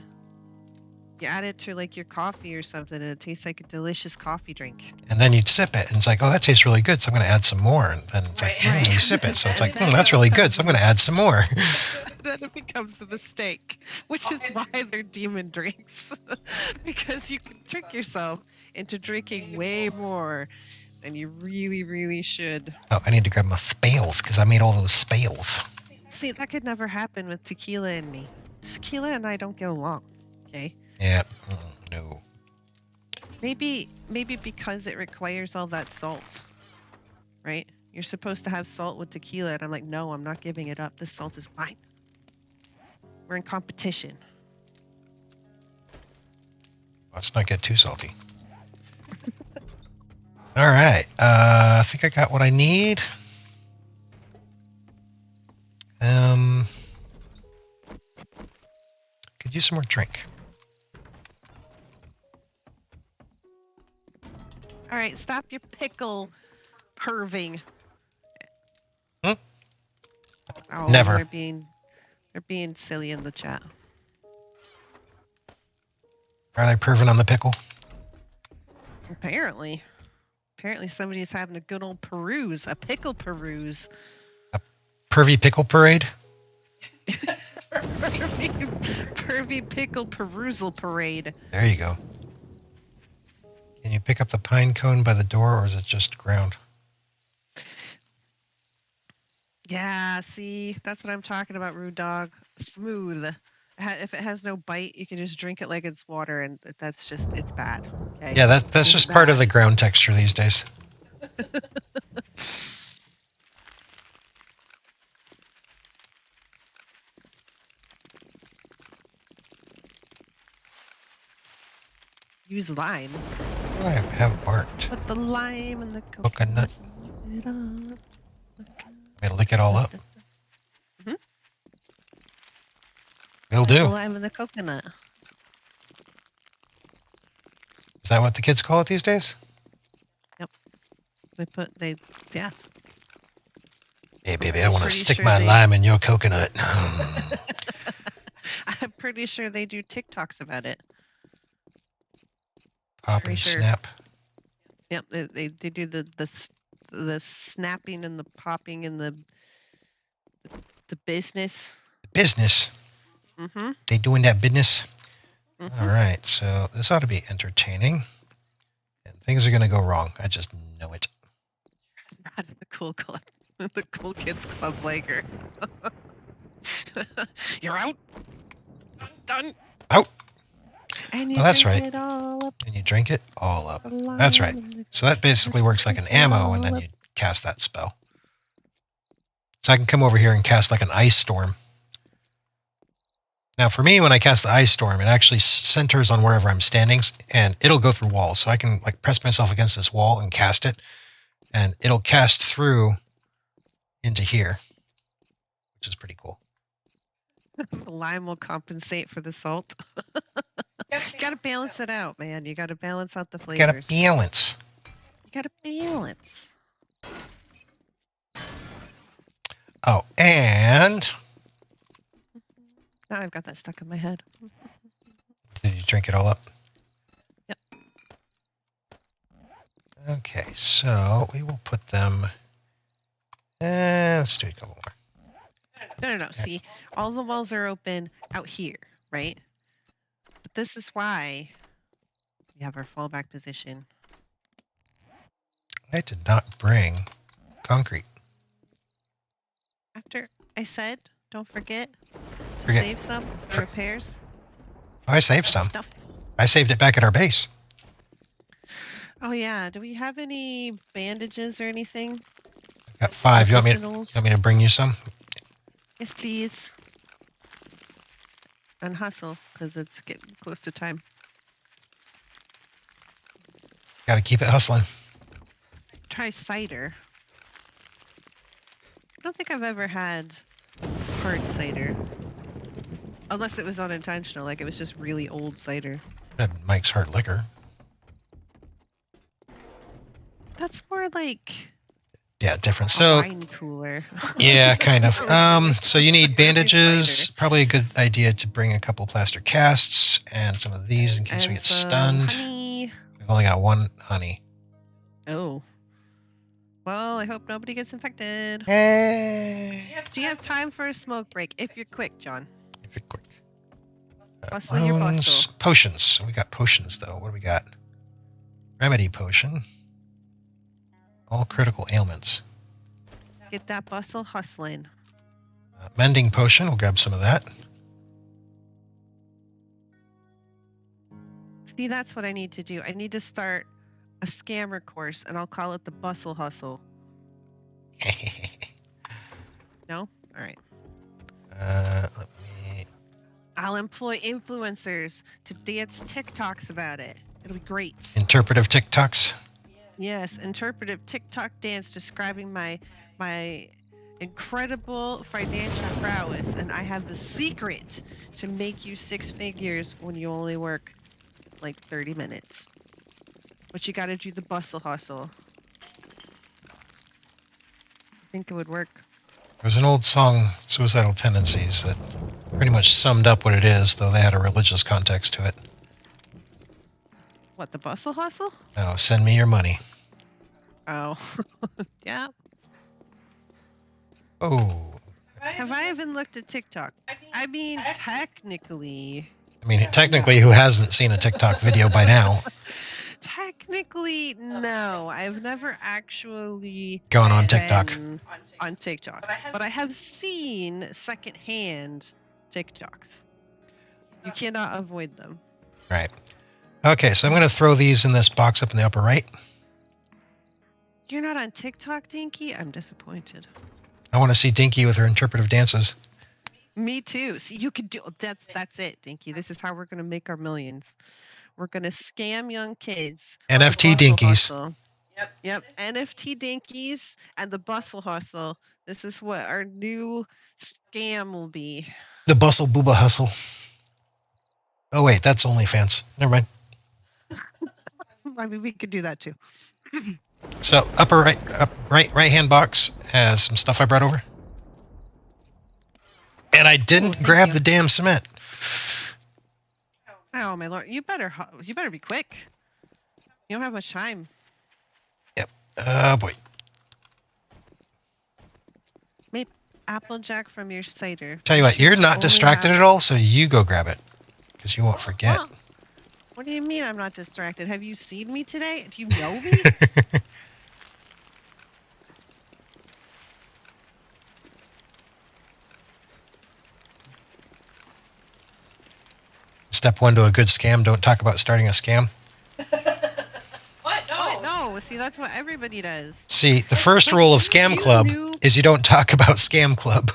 B: You add it to like your coffee or something and it tastes like a delicious coffee drink.
A: And then you'd sip it and it's like, oh, that tastes really good, so I'm going to add some more. And then it's like, you sip it, so it's like, that's really good, so I'm going to add some more.
B: Then it becomes a mistake, which is why they're demon drinks. Because you can trick yourself into drinking way more than you really, really should.
A: Oh, I need to grab my spales because I made all those spales.
B: See, that could never happen with tequila and me. Tequila and I don't get along, okay?
A: Yeah, no.
B: Maybe because it requires all that salt, right? You're supposed to have salt with tequila, and I'm like, no, I'm not giving it up. This salt is mine. We're in competition.
A: Let's not get too salty. All right, I think I got what I need. Could use some more drink.
B: All right, stop your pickle perving.
A: Hmm?
B: Oh,
A: Never.
B: They're being silly in the chat.
A: Are they perving on the pickle?
B: Apparently somebody's having a good old peruse, a pickle peruse.
A: A pervy pickle parade?
B: Pervy pickle perusal parade.
A: There you go. Can you pick up the pine cone by the door, or is it just ground?
B: Yeah, see, that's what I'm talking about, Rude Dog. Smooth. If it has no bite, you can just drink it like it's water, and it's bad. Okay?
A: Yeah, that's just part of the ground texture these days.
B: Use lime.
A: Oh, I have marked.
B: Put the lime in the
A: Coconut.
B: It up.
A: I'm gonna lick it all up.
B: Mhm.
A: It'll
B: The
A: do.
B: lime in the coconut.
A: Is that what the kids call it these days?
B: Yes.
A: Hey, baby, I want to
B: pretty
A: stick
B: sure
A: my
B: they-
A: lime in your coconut.
B: I'm pretty sure they do TikToks about it.
A: Pop
B: Pretty
A: and
B: sure.
A: snap.
B: Yep, they do the snapping and the popping and the business.
A: Business.
B: Mm-hmm.
A: They doing that business?
B: Mm-hmm.
A: All right, so this ought to be entertaining. And things are going to go wrong. I just know it.
B: The cool club, the cool kids club Laker. You're out. Done.
A: Out.
B: And you
A: Oh, that's
B: drink
A: right.
B: it all up.
A: And you drink it all up.
B: The
A: That's right.
B: lime and the-
A: So that basically works like an ammo, and then you cast that spell. So I can come over here and cast like an ice storm. Now, for me, when I cast the ice storm, it actually centers on wherever I'm standing, and it'll go through walls. So I can like press myself against this wall and cast it, and it'll cast through into here, which is pretty cool.
B: The lime will compensate for the salt. You gotta balance it out, man. You gotta balance out the
A: You gotta
B: flavors.
A: balance.
B: You gotta balance.
A: Oh, and
B: Now I've got that stuck in my head.
A: did you drink it all up?
B: Yep.
A: Okay, so we will put them. Let's do a couple more.
B: No. See, all the walls are open out here, right? But this is why we have our fallback position.
A: I did not bring concrete.
B: After I said, don't forget to
A: Forget.
B: save some for repairs.
A: I saved some.
B: Stuff.
A: I saved it back at our base.
B: Oh yeah. Do we have any bandages or anything?
A: Got 5. You want
B: Medicinals?
A: me to bring you some?
B: Yes, please. And hustle, because it's getting close to time.
A: Got to keep it hustling.
B: Try cider. I don't think I've ever had hard cider. Unless it was unintentional, like it was just really old cider.
A: Mike's Hard Liquor.
B: That's more like
A: Yeah, different.
B: a
A: So
B: wine cooler.
A: yeah, kind of. So you need bandages. Probably a good idea to bring a couple plaster casts and some of these in case we
B: And
A: get
B: some
A: stunned.
B: honey.
A: We've only got 1 honey.
B: Oh. Well, I hope nobody gets infected.
A: Hey.
B: Do you have time for a smoke break? If you're quick, John.
A: If you're quick.
B: Bustle your
A: Bones.
B: bustle.
A: Potions. We got potions though. What do we got? Remedy potion. All critical ailments.
B: Get that bustle hustling.
A: Mending potion. We'll grab some of that.
B: See, that's what I need to do. I need to start a scammer course, and I'll call it the Bustle Hustle. No? All right.
A: Let me.
B: I'll employ influencers to dance TikToks about it. It'll be great.
A: Interpretive TikToks.
B: Yes, interpretive TikTok dance describing my incredible financial prowess, and I have the secret to make you 6 figures when you only work like 30 minutes. But you got to do the bustle hustle. I think it would work.
A: There's an old song, Suicidal Tendencies, that pretty much summed up what it is, though they had a religious context to it.
B: What, the bustle hustle?
A: Oh, send me your money.
B: Oh, yeah.
A: Oh.
B: Have I even looked at TikTok? I mean, technically.
A: I mean, technically, who hasn't seen a TikTok video by now?
B: Technically, no. I've never actually
A: Gone on TikTok.
B: been on TikTok, but I have seen secondhand TikToks. You cannot avoid them.
A: Right. Okay, so I'm going to throw these in this box up in the upper right.
B: You're not on TikTok, Dinky? I'm disappointed.
A: I want to see Dinky with her interpretive dances.
B: Me too. See, you could do that's it, Dinky. This is how we're gonna make our millions. We're gonna scam young kids.
A: NFT dinkies.
B: Hustle. Yep. NFT dinkies and the bustle hustle. This is what our new scam will be.
A: The bustle booba hustle. Oh wait, that's OnlyFans. Never mind.
B: I mean, we could do that too.
A: So upper right hand box has some stuff I brought over. And I didn't grab the damn cement.
B: Oh my lord! You better be quick. You don't have much time.
A: Yep. Oh boy.
B: Maybe Applejack from your cider.
A: Tell you what, you're not
B: Only
A: distracted
B: have-
A: at all, so you go grab it, because you won't forget.
B: Well, what do you mean I'm not distracted? Have you seen me today? Do you know me?
A: Step 1 to a good scam: don't talk about starting a scam.
B: What? No. See, that's what everybody does.
A: See, the first rule of Scam
B: You
A: Club
B: knew-
A: is you don't talk about Scam Club.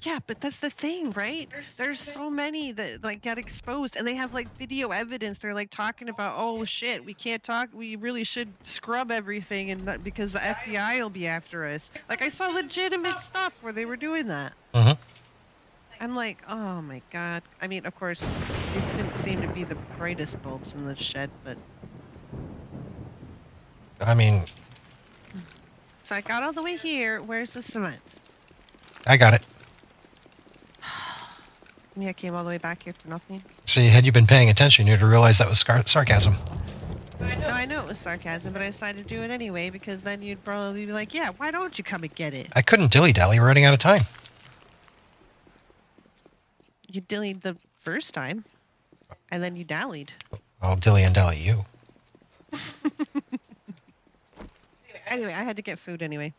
B: Yeah, but that's the thing, right? There's so many that like get exposed, and they have like video evidence. They're like talking about, oh shit, we can't talk. We really should scrub everything, and that, because the FBI will be after us. Like I saw legitimate stuff where they were doing that.
A: Mhm.
B: I'm like, oh my god. I mean, of course, you didn't seem to be the brightest bulbs in the shed, but...
A: I mean,
B: So I got all the way here. Where's the cement?
A: I got it.
B: I came all the way back here for nothing.
A: See, had you been paying attention, you'd realize that was sarcasm.
B: No, I know it was sarcasm, but I decided to do it anyway because then you'd probably be like, yeah, why don't you come and get it?
A: I couldn't dilly-dally. We're running out of time.
B: You dillied the first time, and then you dallied.
A: I'll dilly and dally you.
B: Anyway, I had to get food anyway.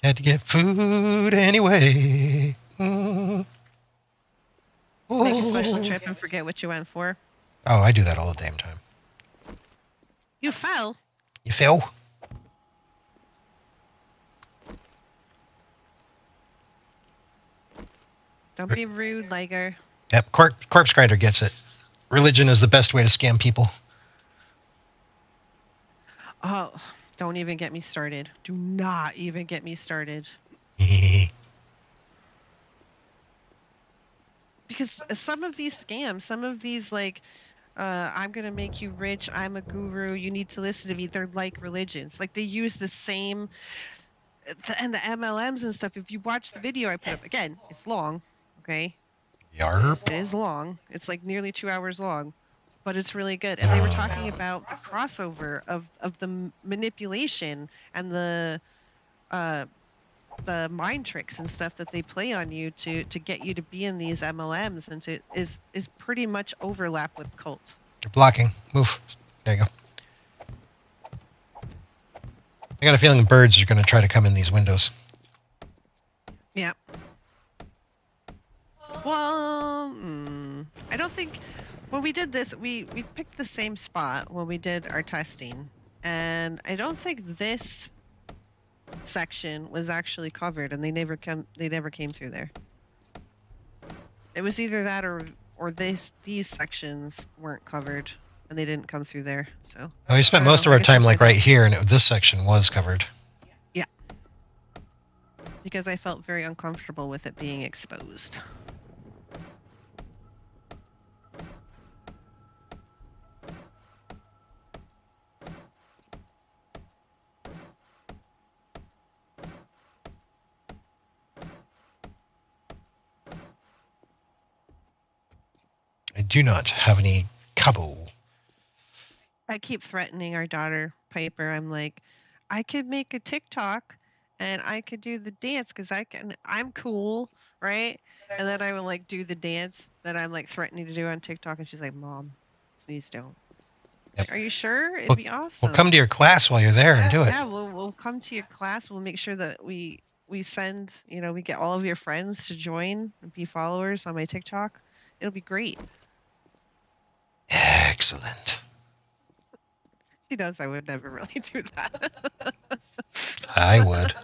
A: Had to get food anyway.
B: Make a special trip and forget what you went for.
A: Oh, I do that all the damn time.
B: You fell.
A: You fell?
B: Don't be rude, Liger.
A: Yep, Corpse Grinder gets it. Religion is the best way to scam people.
B: Oh, don't even get me started. Do not even get me started. Because some of these scams, some of these like, I'm going to make you rich, I'm a guru, you need to listen to me, they're like religions. Like they use the same, and the MLMs and stuff. If you watch the video I put up, again, it's long, okay?
A: Yarp.
B: It is long. It's like nearly 2 hours long, but it's really good. And they were talking about the crossover of the manipulation and the mind tricks and stuff that they play on you to get you to be in these MLMs, and is pretty much overlap with cult.
A: You're blocking. Move. There you go. I got a feeling birds are going to try to come in these windows.
B: Yeah. Well, I don't think when we did this, we picked the same spot when we did our testing, and I don't think this section was actually covered, and they never came through there. It was either that or these sections weren't covered and they didn't come through there. So
A: we spent most of our time like right here, and this section was covered.
B: Yeah, because I felt very uncomfortable with it being exposed.
A: I do not have any cabo.
B: I keep threatening our daughter, Piper. I'm like, I could make a TikTok and I could do the dance because I'm cool, right? And then I would like do the dance that I'm like threatening to do on TikTok, and she's like, Mom, please don't.
A: Yep.
B: Are you sure? It'd be awesome.
A: We'll come to your class while you're there and do it.
B: Yeah, we'll come to your class. We'll make sure that we send, we get all of your friends to join and be followers on my TikTok. It'll be great.
A: Excellent.
B: She knows I would never really do that.
A: I would.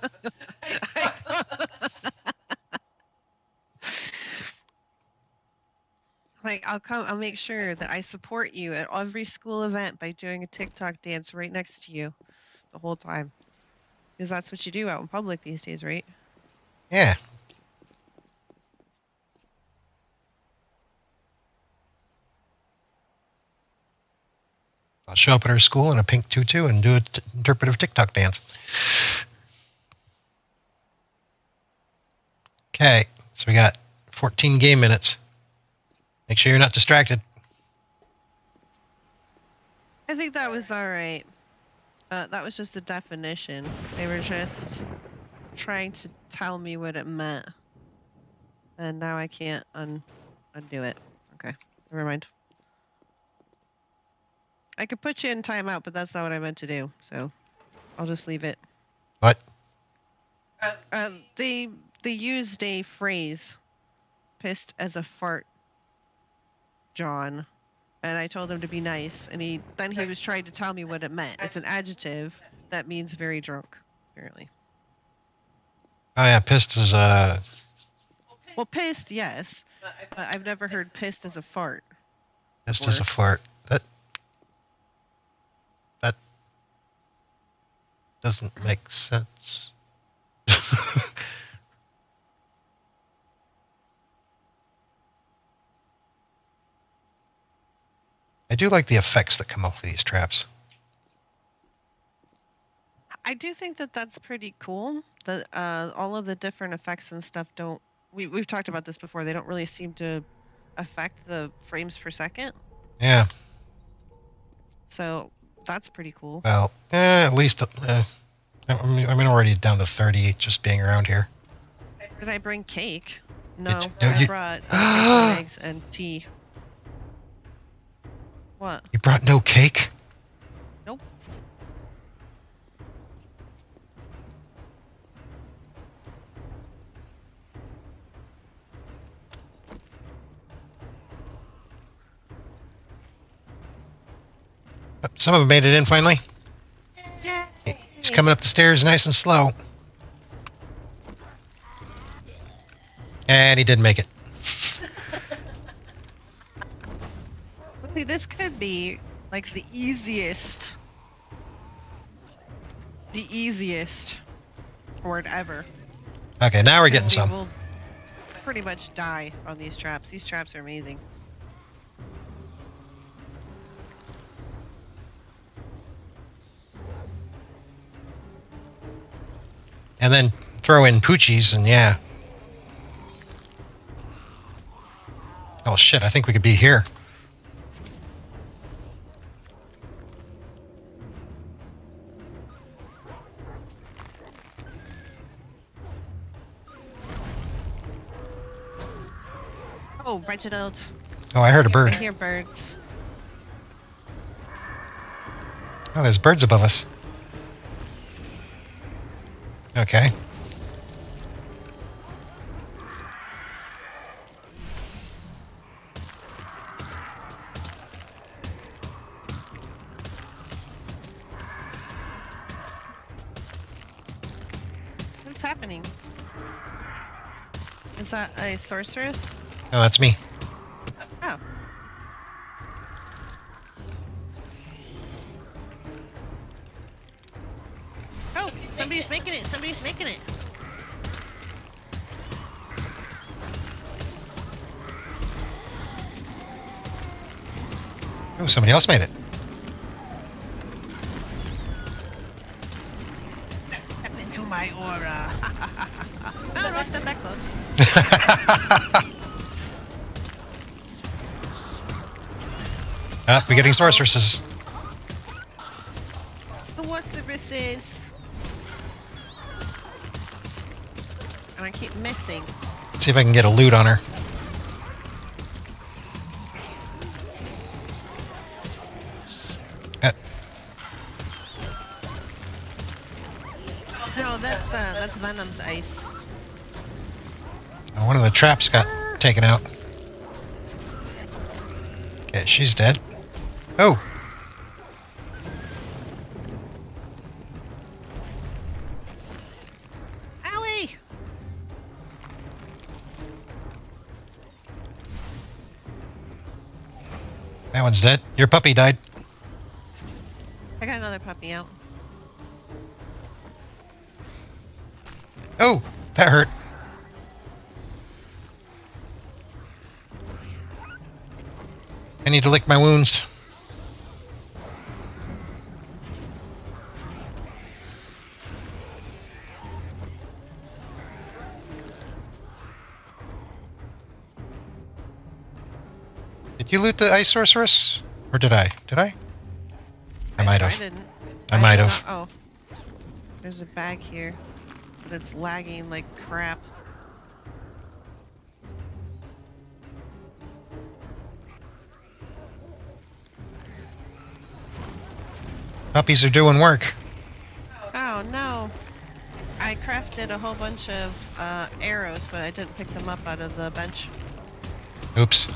B: Like, I'll make sure that I support you at every school event by doing a TikTok dance right next to you the whole time. Because that's what you do out in public these days, right?
A: Yeah. I'll show up at our school in a pink tutu and do an interpretive TikTok dance. Okay, so we got 14 game minutes. Make sure you're not distracted.
B: I think that was all right. That was just the definition. They were just trying to tell me what it meant. And now I can't undo it. Okay, never mind. I could put you in timeout, but that's not what I meant to do. So I'll just leave it.
A: What?
B: They used a phrase, pissed as a fart, John. And I told him to be nice, and he was trying to tell me what it meant. It's an adjective that means very drunk, apparently.
A: Oh yeah, pissed is
B: Well, pissed, yes, but I've never heard pissed as a fart.
A: Pissed as a fart. That doesn't make sense. do like the effects that come off of these traps.
B: I do think that that's pretty cool. That all of the different effects and stuff don't. We've talked about this before. They don't really seem to affect the frames per second.
A: Yeah.
B: So that's pretty cool.
A: Well, at least I'm already down to 30 just being around here.
B: Did I bring cake? No,
A: no,
B: I
A: you-
B: brought bacon and eggs and tea. What?
A: You brought no cake?
B: Nope.
A: Some of them made it in finally.
B: Yay!
A: He's coming up the stairs nice and slow. And he didn't make it.
B: See, this could be like the easiest word ever.
A: Okay, now we're getting
B: We
A: some.
B: will pretty much die on these traps. These traps are amazing.
A: And then throw in poochies and yeah. Oh shit, I think we could be here.
B: Oh, Reginald.
A: Oh, I heard a
B: I
A: bird.
B: hear birds.
A: Oh, there's birds above us. Okay.
B: What's happening? Is that a sorceress?
A: Oh, that's me.
B: Oh. Oh, somebody's making it. Somebody's making it.
A: Oh, somebody else made it.
B: Step into my aura. No, no, step that close.
A: We're getting sorceresses.
B: Sorceresses. And I keep missing.
A: See if I can get a loot on her.
B: No, that's Venom's ice.
A: One of the traps got taken out. Okay, she's dead. Oh!
B: Owie!
A: That one's dead. Your puppy died.
B: I got another puppy out.
A: Oh! That hurt. I need to lick my wounds. Did you loot the ice sorceress? Or did I? Did I? I might
B: I
A: have.
B: didn't.
A: I might
B: did
A: have.
B: not- Oh. There's a bag here. But it's lagging like crap.
A: Puppies are doing work.
B: Oh no. I crafted a whole bunch of arrows, but I didn't pick them up out of the bench.
A: Oops.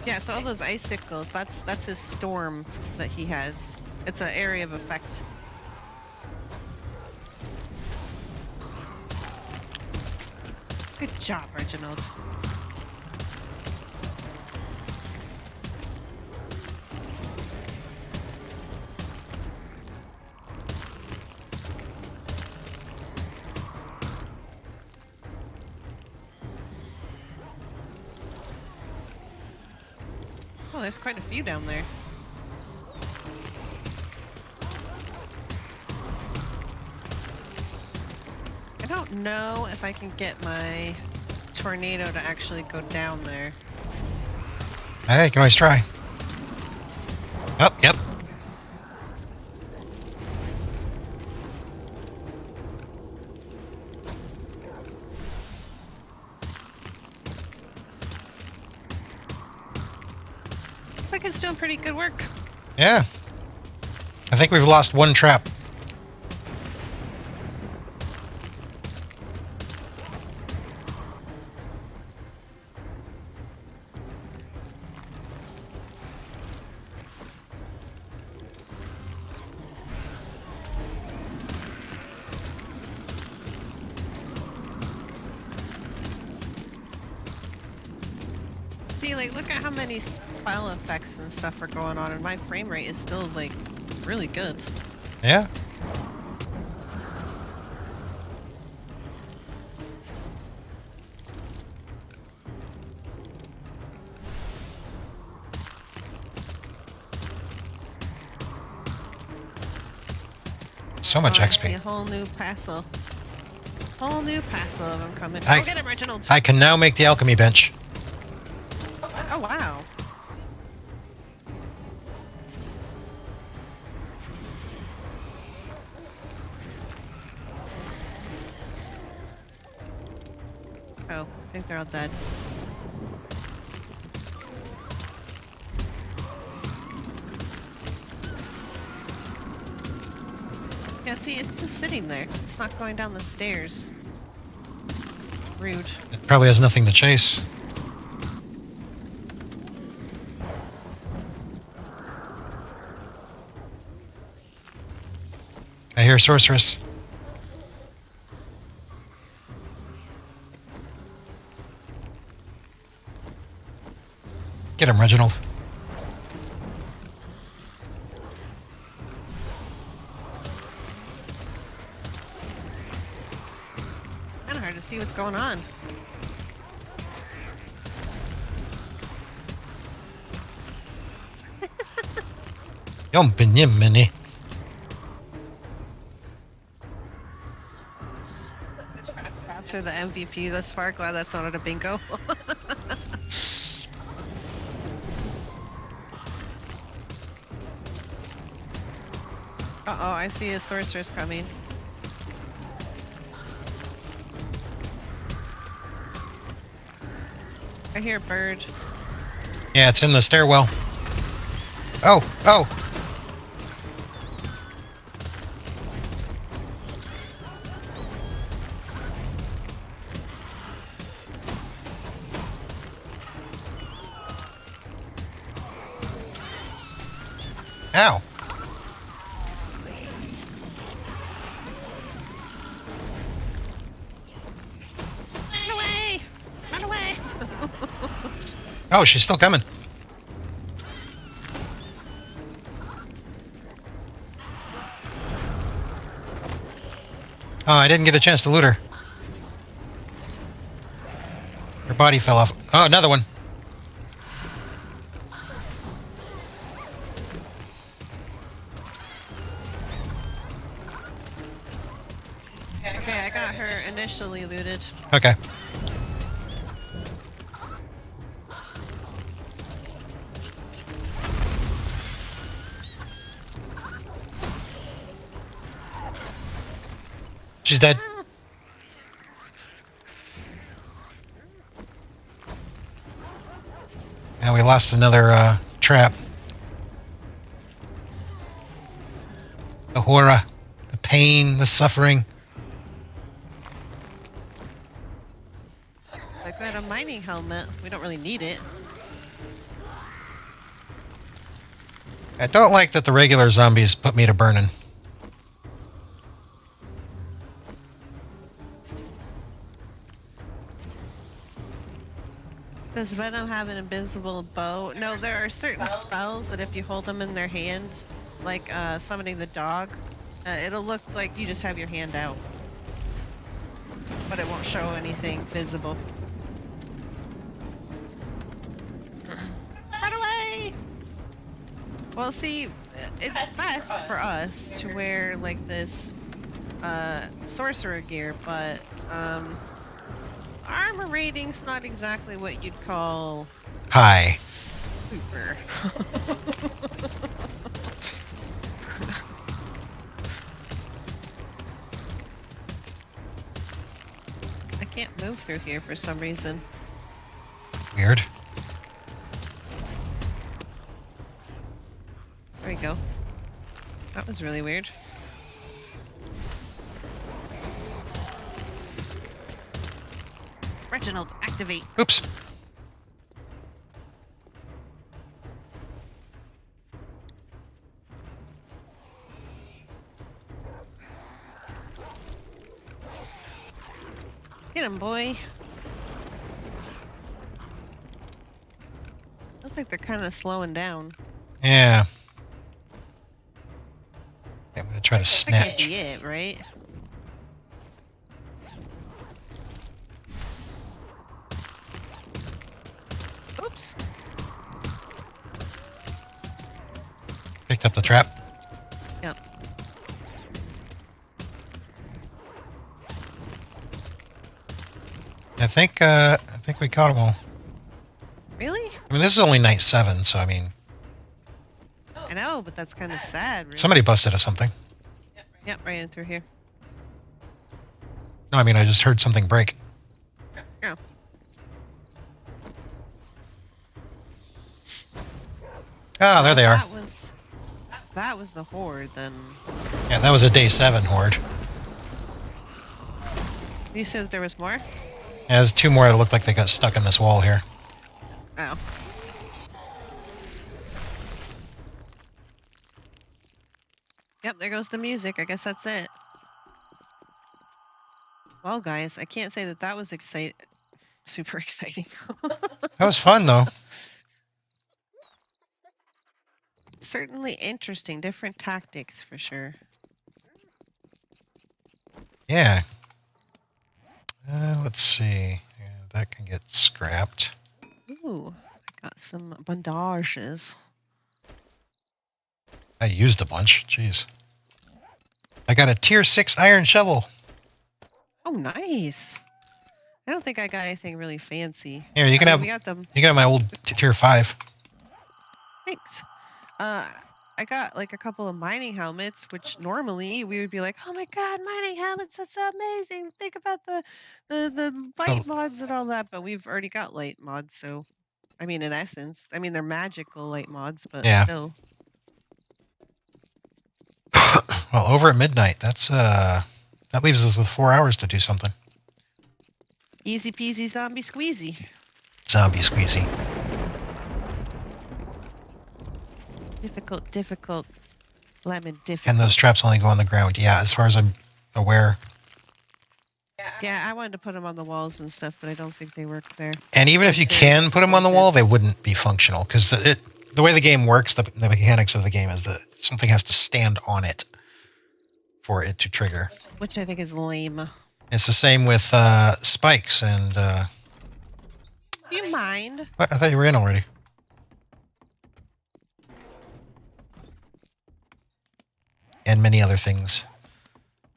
B: Yeah, so all those icicles, that's his storm that he has. It's an area of effect. Good job, Reginald. there's quite a few down there. I don't know if I can get my tornado to actually go down there.
A: Hey, you can always try. Oh, yep.
B: I think it's doing pretty good work.
A: Yeah. I think we've lost one trap.
B: See, like, look at how many spell effects and stuff are going on, and my frame rate is still, like, really good.
A: Yeah. So much
B: I see
A: XP.
B: a whole new passel. Whole new passel of them coming.
A: I-
B: Go get him, Reginald!
A: I can now make the alchemy bench.
B: Oh, wow. Oh, I think they're all dead. Yeah, see, it's just sitting there. It's not going down the stairs. Rude.
A: It probably has nothing to chase. I hear sorceress. Get him, Reginald.
B: Kinda hard to see what's going on.
A: Yumpin' yimini.
B: Traps are the MVP thus far. Glad that's not at a bingo. Uh-oh, I see a sorceress coming. I hear a bird.
A: Yeah, it's in the stairwell. Oh, oh. Ow.
B: Run away! Run away!
A: Oh, she's still coming. Oh, I didn't get a chance to loot her. Her body fell off. Oh, another one.
B: Okay, I got her initially looted.
A: Okay. She's dead. And we lost another trap. The horror, the pain, the suffering.
B: Like, we had a mining helmet. We don't really need it.
A: I don't like that the regular zombies put me to burning.
B: Does Venom have an invisible bow? No, there are certain spells that if you hold them in their hand, like summoning the dog, it'll look like you just have your hand out. But it won't show anything visible. Run away! Well, see, it's best for us to wear like this sorcerer gear, but armor rating's not exactly what you'd call
A: Hi.
B: super. I can't move through here for some reason.
A: Weird.
B: There we go. That was really weird. Reginald, activate.
A: Oops.
B: Get him, boy. Looks like they're kind of slowing down.
A: Yeah. I'm gonna try to
B: That can't
A: snatch.
B: be it, right? Oops.
A: Picked up the trap.
B: Yep.
A: I think we caught them all.
B: Really?
A: I mean, this is only night 7, so I mean,
B: I know, but that's kind of sad. Really.
A: somebody busted us something.
B: Yep, right in through here.
A: No, I mean, I just heard something break.
B: Oh.
A: Ah, there they are.
B: That was the horde then.
A: Yeah, that was a day 7 horde.
B: You said that there was more?
A: Yeah, there's 2 more that looked like they got stuck in this wall here.
B: Oh. Yep, there goes the music. I guess that's it. Well, guys, I can't say that was super exciting.
A: That was fun, though.
B: Certainly interesting. Different tactics for sure.
A: Yeah. Let's see. Yeah, that can get scrapped.
B: Ooh, I got some bandages.
A: I used a bunch. Jeez. I got a tier 6 iron shovel.
B: Oh, nice. I don't think I got anything really fancy.
A: Here, you can have.
B: We got them.
A: You can have my old tier 5.
B: Thanks. I got like a couple of mining helmets, which normally we would be like, "Oh my god, mining helmets! That's amazing! Think about the light mods and all that." But we've already got light mods, so I mean, in essence, I mean they're magical light mods, but
A: Yeah.
B: still.
A: Well, over at midnight. That leaves us with 4 hours to do something.
B: Easy peasy zombie squeezy.
A: Zombie squeezy.
B: Difficult. Lemon difficult.
A: And those traps only go on the ground. Yeah, as far as I'm aware.
B: Yeah, I wanted to put them on the walls and stuff, but I don't think they work there.
A: And even if you can put them on the wall, they wouldn't be functional because the way the game works, the mechanics of the game is that something has to stand on it for it to trigger.
B: Which I think is lame.
A: It's the same with spikes and.
B: Do you mind?
A: What? I thought you were in already. And many other things.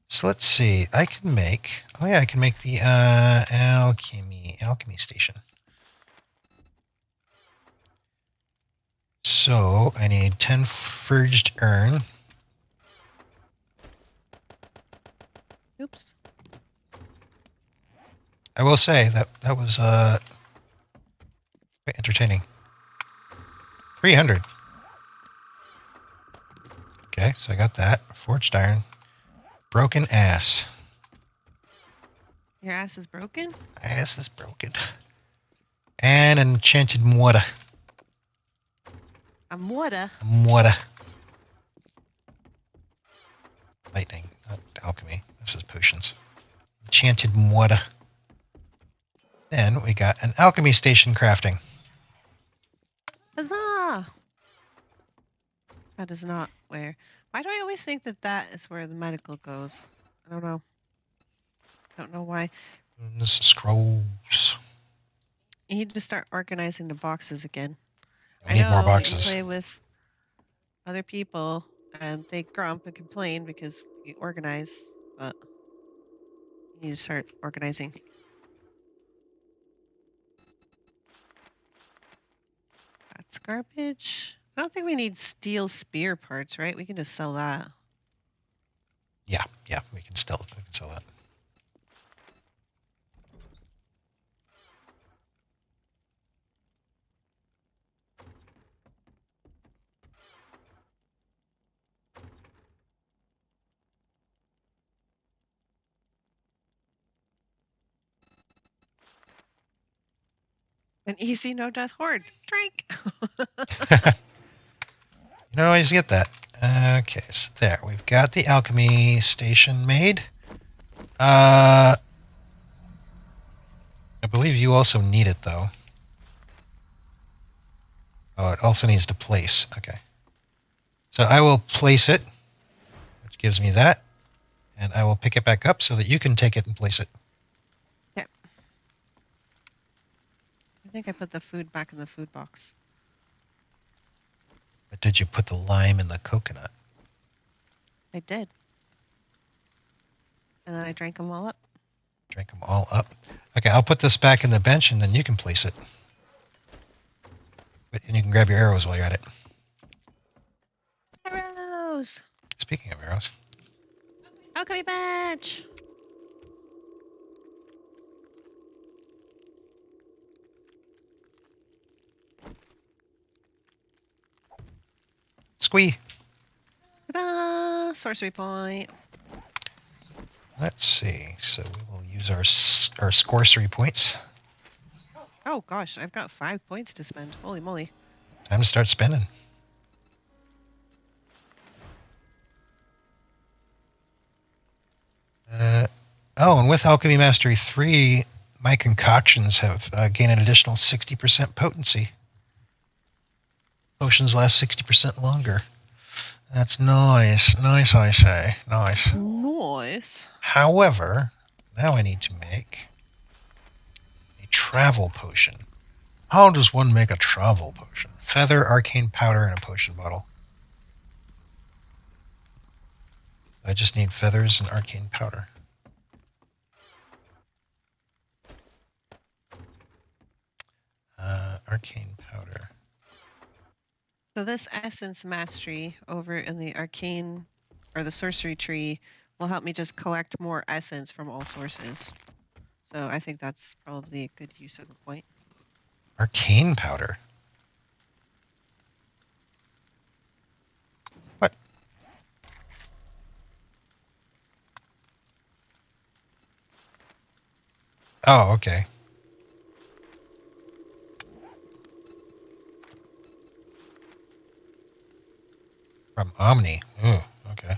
A: So let's see. I can make. Oh yeah, I can make the alchemy station. So I need 10 forged urn.
B: Oops.
A: I will say that was quite entertaining. 300. Okay, so I got that. Forged iron. Broken ass.
B: Your ass is broken?
A: Ass is broken. And an enchanted mortar.
B: A mortar?
A: A mortar. Lightning, not alchemy. This is potions. Enchanted mortar. Then we got an alchemy station crafting.
B: Huzzah! That is not where. Why do I always think that is where the medical goes? I don't know. Don't know why.
A: And this is scrolls.
B: You need to start organizing the boxes again.
A: We need more boxes.
B: You play with other people, and they grump and complain because we organize, but you need to start organizing. That's garbage. I don't think we need steel spear parts, right? We can just sell that.
A: Yeah, we can sell that.
B: An easy no death horde. Drink.
A: You don't always get that. Okay, so there. We've got the alchemy station made. I believe you also need it, though. Oh, it also needs to place. Okay. So I will place it, which gives me that. And I will pick it back up so that you can take it and place it.
B: Yeah. I think I put the food back in the food box.
A: But did you put the lime in the coconut?
B: I did. And then I drank them all up.
A: Drink them all up. Okay, I'll put this back in the bench and then you can place it. And you can grab your arrows while you're at it.
B: Arrows!
A: Speaking of arrows.
B: Alchemy bench!
A: Squee!
B: Ta-da! Sorcery point.
A: Let's see. So we will use our sorcery points.
B: Oh gosh, I've got 5 points to spend. Holy moly.
A: Time to start spending. Oh, and with Alchemy Mastery 3, my concoctions have gained an additional 60% potency. Potions last 60% longer. That's nice. Nice, I say. Nice.
B: Nice.
A: However, now I need to make a travel potion. How does one make a travel potion? Feather, arcane powder, and a potion bottle. I just need feathers and arcane powder. Arcane powder.
B: So this essence mastery over in the arcane or the sorcery tree will help me just collect more essence from all sources. So I think that's probably a good use of a point.
A: Arcane powder? What? Oh, okay. From Omni. Ooh, okay.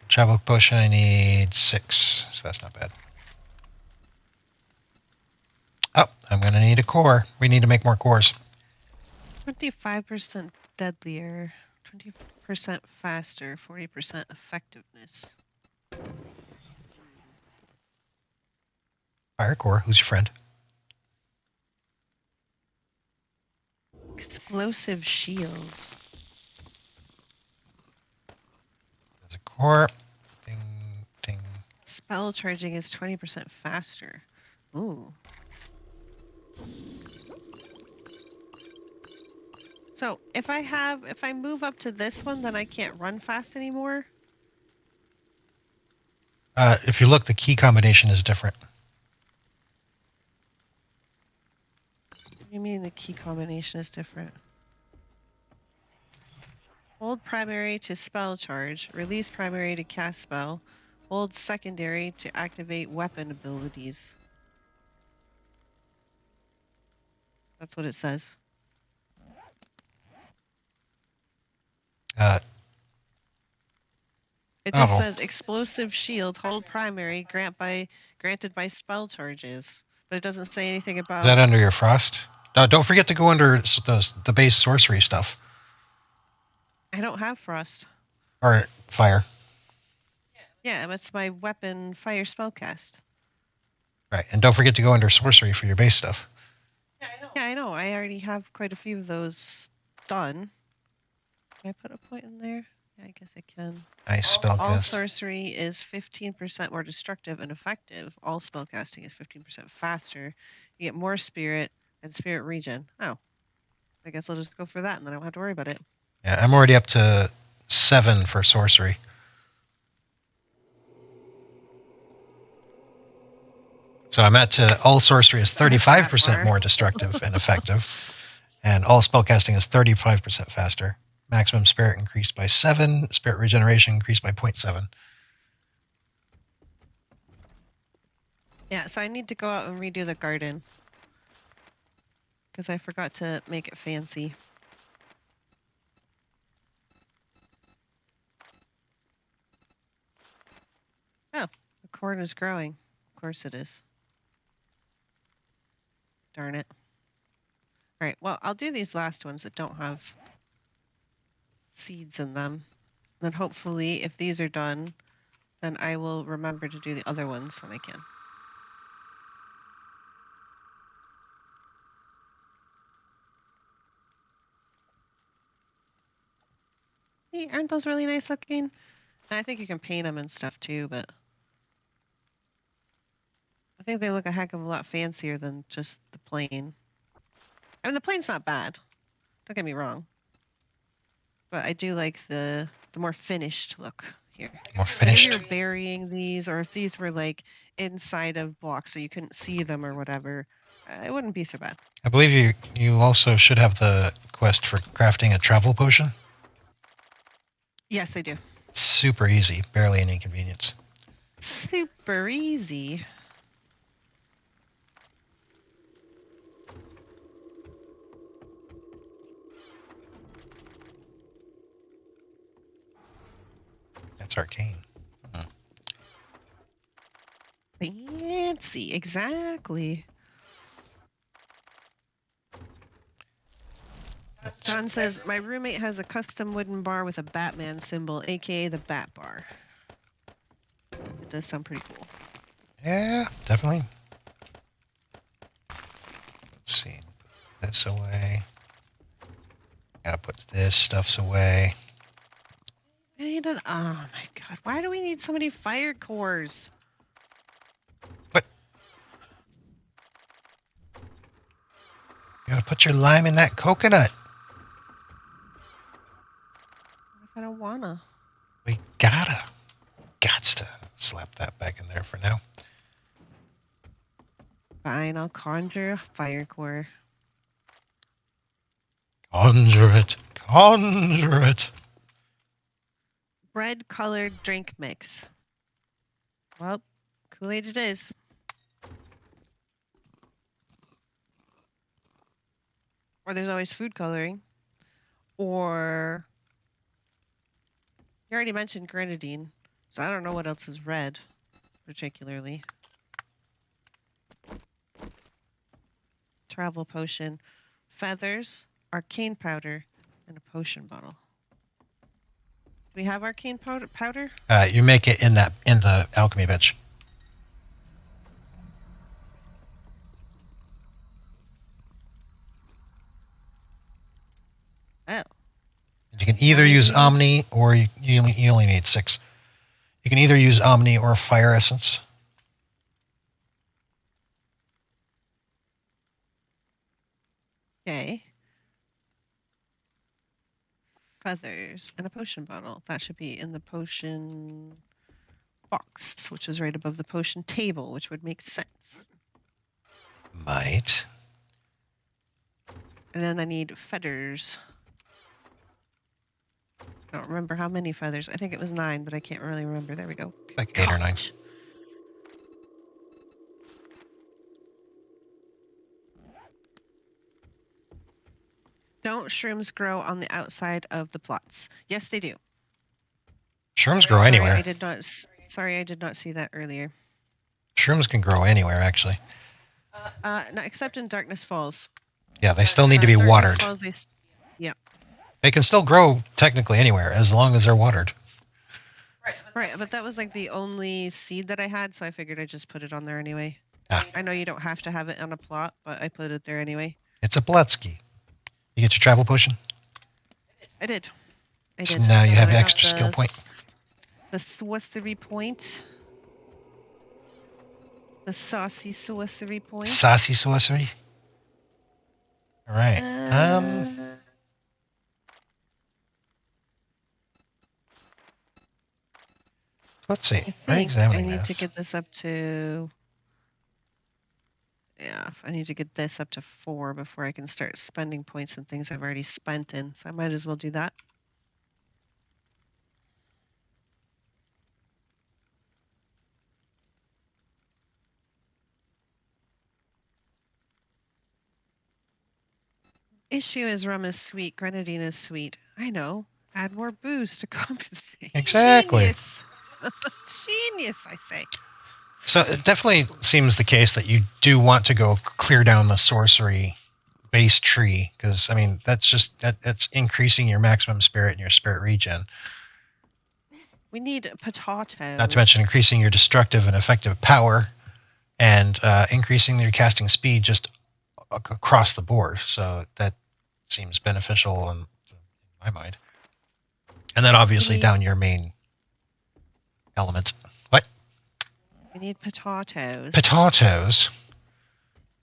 A: Travel potion, I need 6, so that's not bad. Oh, I'm going to need a core. We need to make more cores.
B: 25% deadlier, 20% faster, 40% effectiveness.
A: Fire core, who's your friend?
B: Explosive shield.
A: There's a core. Ding, ding.
B: Spell charging is 20% faster. Ooh. So if I move up to this one, then I can't run fast anymore.
A: If you look, the key combination is different.
B: What do you mean the key combination is different? Hold primary to spell charge, release primary to cast spell, hold secondary to activate weapon abilities. That's what it says. It just says explosive shield, hold primary, granted by spell charges. But it doesn't say anything about...
A: Is that under your frost? No, don't forget to go under the base sorcery stuff.
B: I don't have frost.
A: Or fire.
B: Yeah, it's my weapon fire spellcast.
A: Right, and don't forget to go under sorcery for your base stuff.
B: Yeah, I know. I already have quite a few of those done. Can I put a point in there? Yeah, I guess I can.
A: Nice
B: All
A: spellcast.
B: sorcery is 15% more destructive and effective. All spellcasting is 15% faster. You get more spirit and spirit regen. Oh, I guess I'll just go for that and then I don't have to worry about it.
A: Yeah, I'm already up to 7 for sorcery. So I'm at all sorcery is 35% more destructive and effective, and all spellcasting is 35% faster. Maximum spirit increased by 7. Spirit regeneration increased by 0.7.
B: Yeah, so I need to go out and redo the garden because I forgot to make it fancy. Oh, the corn is growing. Of course it is. Darn it. All right, well, I'll do these last ones that don't have seeds in them. Then hopefully, if these are done, then I will remember to do the other ones when I can. Hey, aren't those really nice looking? And I think you can paint them and stuff too, but I think they look a heck of a lot fancier than just the plain. I mean, the plain's not bad. Don't get me wrong. But I do like the more finished look here.
A: More
B: If
A: finished.
B: you're burying these, or if these were like inside of blocks so you couldn't see them or whatever, it wouldn't be so bad.
A: I believe you also should have the quest for crafting a travel potion.
B: Yes, I do.
A: Super easy, barely an inconvenience.
B: Super easy.
A: That's arcane.
B: Fancy, exactly. John says, my roommate has a custom wooden bar with a Batman symbol, aka the Bat Bar. It does sound pretty cool.
A: Yeah, definitely. Let's see. Put this away. Gotta put this stuffs away.
B: I need an, oh my god, why do we need so many fire cores?
A: What? You gotta put your lime in that coconut.
B: What if I don't wanna?
A: We gots to slap that back in there for now.
B: Fine, I'll conjure a fire core.
A: Conjure it. Conjure it.
B: Red colored drink mix. Well, Kool-Aid it is. Or there's always food coloring. Or you already mentioned grenadine, so I don't know what else is red, particularly. Travel potion, feathers, arcane powder, and a potion bottle. Do we have arcane powder?
A: You make it in the alchemy bench.
B: Oh.
A: You can either use Omni or you only need 6. You can either use Omni or Fire Essence.
B: Okay. Feathers and a potion bottle. That should be in the potion box, which is right above the potion table, which would make sense.
A: Might.
B: And then I need feathers. I don't remember how many feathers. I think it was 9, but I can't really remember. There we go.
A: Like 8 or 9.
B: Don't shrooms grow on the outside of the plots? Yes, they do.
A: Shrooms grow anywhere.
B: Sorry, I did not see that earlier.
A: Shrooms can grow anywhere, actually.
B: Not except in Darkness Falls.
A: Yeah, they still need to be watered.
B: Falls,
A: They can still grow technically anywhere as long as they're watered.
B: Right, but that was like the only seed that I had, so I figured I'd just put it on there anyway.
A: Ah.
B: I know you don't have to have it on a plot, but I put it there anyway.
A: It's a Bletsky. You get your travel potion?
B: I did. I
A: So
B: did.
A: now you
B: And
A: have
B: then I got
A: extra skill point.
B: The sorcery point. The saucy sorcery point.
A: Saucy sorcery. All right. Let's see.
B: I
A: Right,
B: think I
A: examining
B: need
A: this.
B: to get this up to. Yeah, I need to get this up to 4 before I can start spending points and things I've already spent in. So I might as well do that. Issue is rum is sweet, grenadine is sweet. I know. Add more booze to compensate.
A: Exactly.
B: Genius. Genius, I say.
A: So it definitely seems the case that you do want to go clear down the sorcery base tree, because I mean that's increasing your maximum spirit and your spirit regen.
B: We need potatoes.
A: Not to mention increasing your destructive and effective power, and increasing your casting speed just across the board. So that seems beneficial in my mind. And then obviously down your main element. What?
B: We need potatoes.
A: Potatoes.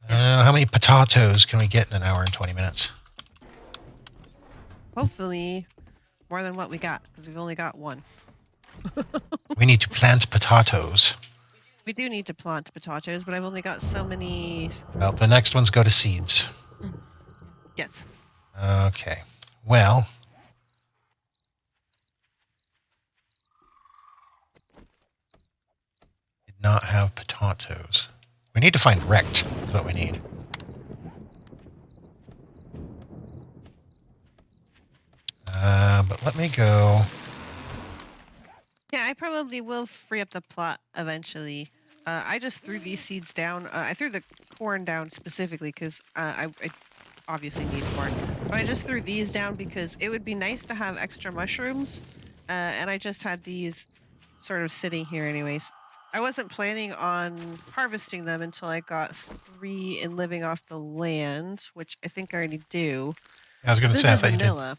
A: How many potatoes can we get in an hour and 20 minutes?
B: Hopefully more than what we got, because we've only got 1.
A: We need to plant potatoes.
B: We do need to plant potatoes, but I've only got so many.
A: Well, the next ones go to seeds.
B: Yes.
A: Okay. Well, did not have potatoes. We need to find wrecked. That's what we need. But let me go.
B: Yeah, I probably will free up the plot eventually. I just threw these seeds down. I threw the corn down specifically because I obviously need corn. But I just threw these down because it would be nice to have extra mushrooms. And I just had these sort of sitting here anyways. I wasn't planning on harvesting them until I got 3 in living off the land, which I think I already do.
A: I was going to say, I thought
B: vanilla.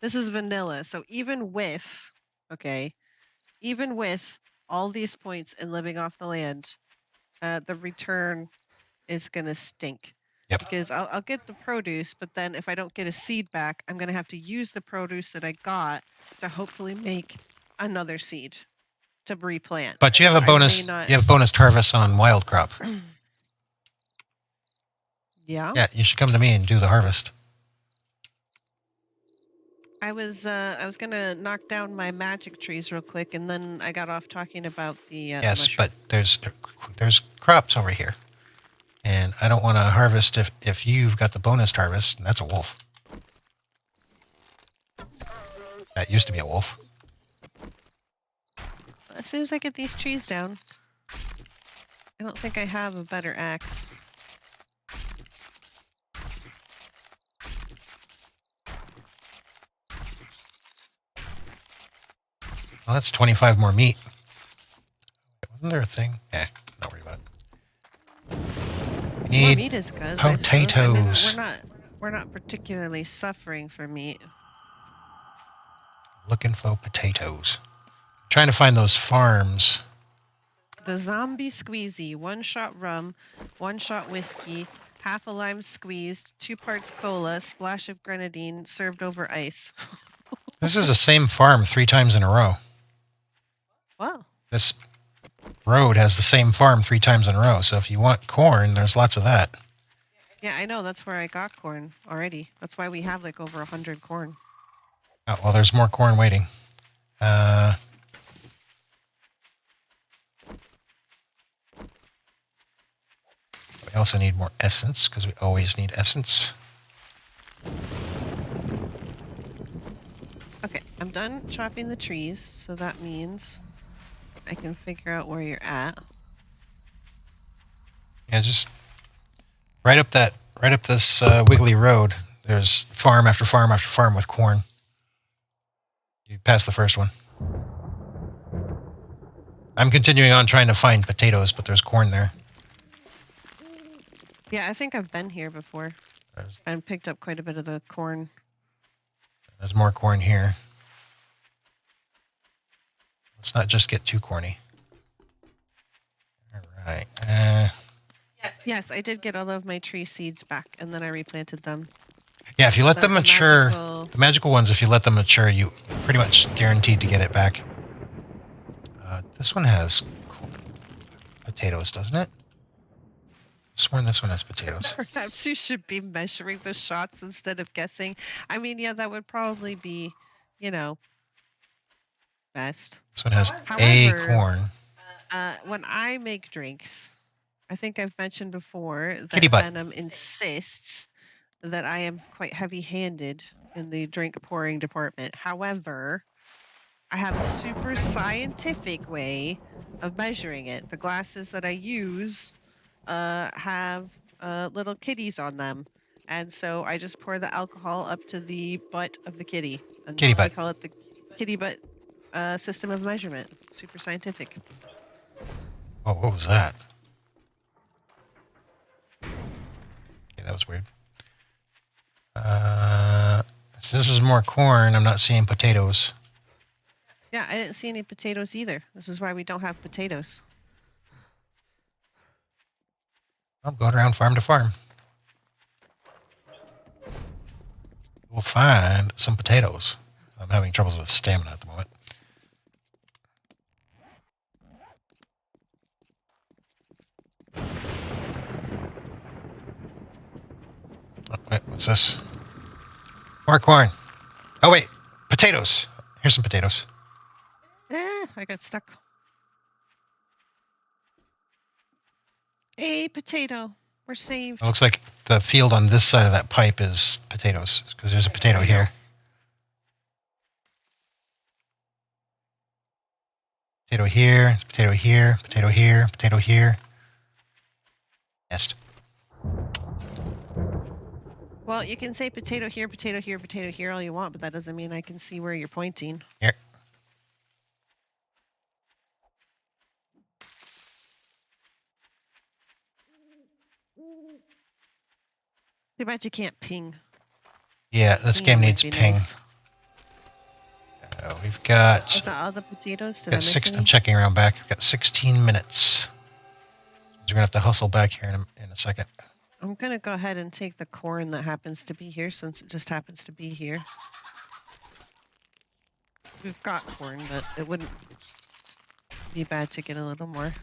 B: This is vanilla. So even with, even with all these points in living off the land, the return is going to stink.
A: Yep.
B: Because I'll get the produce, but then if I don't get a seed back, I'm going to have to use the produce that I got to hopefully make another seed to replant.
A: But you have a bonus. You have bonus harvest on wild crop.
B: Yeah.
A: Yeah, you should come to me and do the harvest.
B: I was gonna knock down my magic trees real quick, and then I got off talking about the.
A: Yes, but there's crops over here, and I don't want to harvest if you've got the bonus harvest. And that's a wolf. That used to be a wolf.
B: As soon as I get these trees down, I don't think I have a better axe.
A: Well, that's 25 more meat. Wasn't there a thing? Don't worry about it. We need
B: more meat is good.
A: potatoes.
B: I mean, we're not particularly suffering for meat.
A: Looking for potatoes. Trying to find those farms.
B: The zombie squeezy, 1-shot rum, 1-shot whiskey, half a lime squeezed, 2 parts cola, splash of grenadine, served over ice.
A: This is the same farm 3 times in a row.
B: Wow.
A: This road has the same farm 3 times in a row. So if you want corn, there's lots of that.
B: Yeah, I know. That's where I got corn already. That's why we have like over 100 corn.
A: Oh, well, there's more corn waiting. We also need more essence, because we always need essence.
B: Okay, I'm done chopping the trees, so that means I can figure out where you're at.
A: Yeah, just right up this wiggly road. There's farm after farm after farm with corn. You passed the first one. I'm continuing on trying to find potatoes, but there's corn there.
B: Yeah, I think I've been here before and picked up quite a bit of the corn.
A: There's more corn here. Let's not just get too corny. All right.
B: Yes, I did get all of my tree seeds back, and then I replanted them.
A: Yeah, if you let
B: The-
A: them
B: the
A: mature,
B: magical-
A: the magical ones, if you let them mature, you pretty much guaranteed to get it back. This one has potatoes, doesn't it? I've sworn this one has potatoes.
B: Perhaps you should be measuring the shots instead of guessing. I mean, yeah, that would probably be, best.
A: This one has
B: However,
A: corn.
B: When I make drinks, I think I've mentioned before that
A: Kitty butt.
B: Venom insists that I am quite heavy-handed in the drink pouring department. However, I have a super scientific way of measuring it. The glasses that I use have little kitties on them. And so I just pour the alcohol up to the butt of the kitty. And
A: Kitty
B: they
A: butt.
B: call it the kitty butt system of measurement. Super scientific.
A: Oh, what was that? Yeah, that was weird. So this is more corn. I'm not seeing potatoes.
B: Yeah, I didn't see any potatoes either. This is why we don't have potatoes.
A: I'm going around farm to farm. We'll find some potatoes. I'm having troubles with stamina at the moment. Oh, wait, what's this? More corn. Oh, wait. Potatoes. Here's some potatoes.
B: I got stuck. A potato. We're saved.
A: It looks like the field on this side of that pipe is potatoes, because there's a potato here. Potato here, potato here, potato here, potato here. Nest.
B: Well, you can say potato here, potato here, potato here all you want, but that doesn't mean I can see where you're pointing.
A: Here.
B: Too bad you can't ping.
A: Yeah, this game
B: Pinging might
A: needs
B: be
A: ping.
B: nice.
A: We've got...
B: Is that all the potatoes? Did I
A: got
B: miss
A: six.
B: any?
A: I'm checking around back. We've got 16 minutes. We're gonna have to hustle back here in a second.
B: I'm gonna go ahead and take the corn that happens to be here, since it just happens to be here. We've got corn, but it wouldn't be bad to get a little more.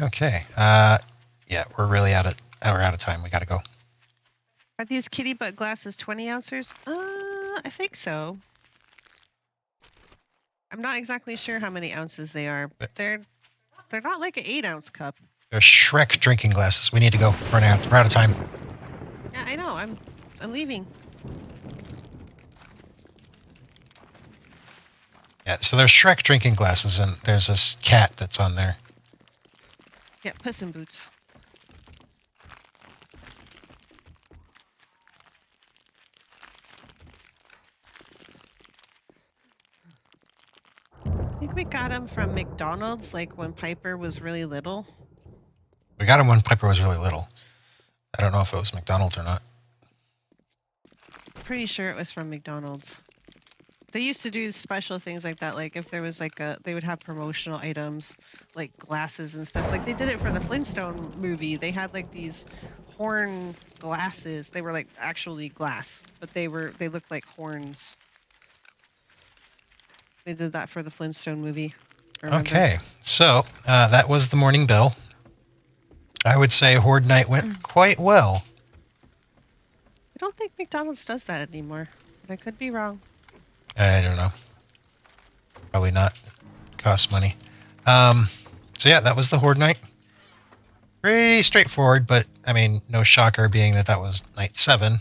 A: Okay. Yeah, we're really out of time. We gotta go.
B: Are these kitty butt glasses 20 ounces? I think so. I'm not exactly sure how many ounces they are, but they're not like an 8-ounce cup.
A: They're Shrek drinking glasses. We need to go. We're out of time.
B: Yeah, I know. I'm leaving.
A: Yeah, so there's Shrek drinking glasses, and there's this cat that's on there.
B: Yeah, Puss in Boots. I think we got them from McDonald's, like when Piper was really little.
A: We got him when Piper was really little. I don't know if it was McDonald's or not.
B: Pretty sure it was from McDonald's. They used to do special things like that, like if there was like they would have promotional items, like glasses and stuff. Like they did it for the Flintstone movie. They had like these horn glasses. They were like actually glass, but they looked like horns. They did that for the Flintstone movie. Remember?
A: Okay, so that was the morning bell. I would say Horde Night went quite well.
B: I don't think McDonald's does that anymore, but I could be wrong.
A: I don't know. Probably not. Costs money. So yeah, that was the Horde Night. Pretty straightforward, but I mean, no shocker being that was night 7.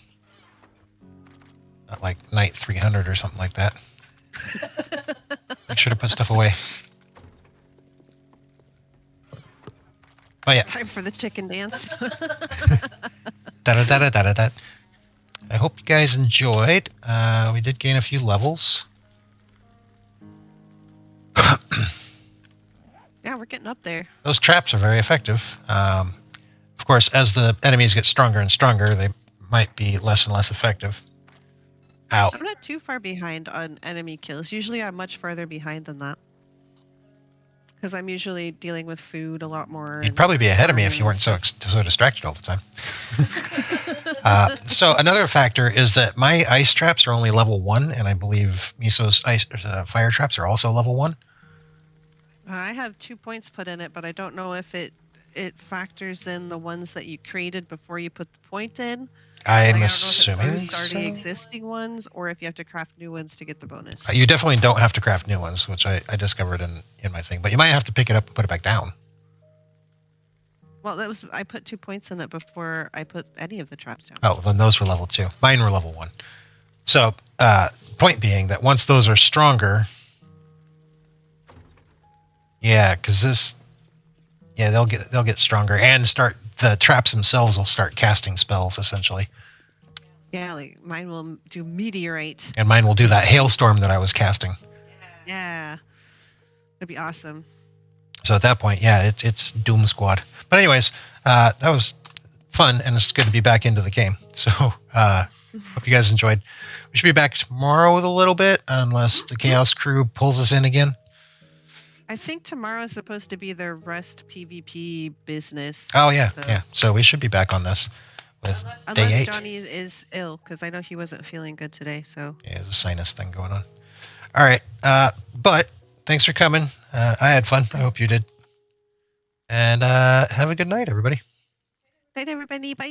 A: Not like night 300 or something like that. Make sure to put stuff away. Oh yeah.
B: Time for the chicken dance.
A: Da-da-da-da-da-da. I hope you guys enjoyed. We did gain a few levels.
B: Yeah, we're getting up there.
A: Those traps are very effective. Of course, as the enemies get stronger and stronger, they might be less and less effective. Ow.
B: I'm not too far behind on enemy kills. Usually I'm much farther behind than that. Because I'm usually dealing with food a lot more.
A: You'd probably be ahead of me if you weren't so distracted all the time. So another factor is that my ice traps are only level 1, and I believe Meso's fire traps are also level 1.
B: I have 2 points put in it, but I don't know if it factors in the ones that you created before you put the point in.
A: I'm assuming
B: it's already existing ones, or if you have to craft new ones to get the bonus.
A: You definitely don't have to craft new ones, which I discovered in my thing. But you might have to pick it up and put it back down.
B: Well, I put 2 points in it before I put any of the traps down.
A: Oh, then those were level 2. Mine were level 1. So, point being that once those are stronger, yeah, because they'll get stronger and the traps themselves will start casting spells essentially.
B: Yeah, like mine will do meteorite.
A: And mine will do that hailstorm that I was casting.
B: Yeah, that'd be awesome.
A: So at that point, yeah, it's Doom Squad. But anyways, that was fun, and it's good to be back into the game. So hope you guys enjoyed. We should be back tomorrow with a little bit, unless the Chaos Crew pulls us in again.
B: I think tomorrow is supposed to be their Rust PvP business.
A: Oh, yeah, yeah. So we should be back on this with day 8.
B: Unless Johnny is ill, because I know he wasn't feeling good today. So
A: yeah, there's a sinus thing going on. All right, but thanks for coming. I had fun. I hope you did. And have a good night, everybody.
B: Night, everybody. Bye.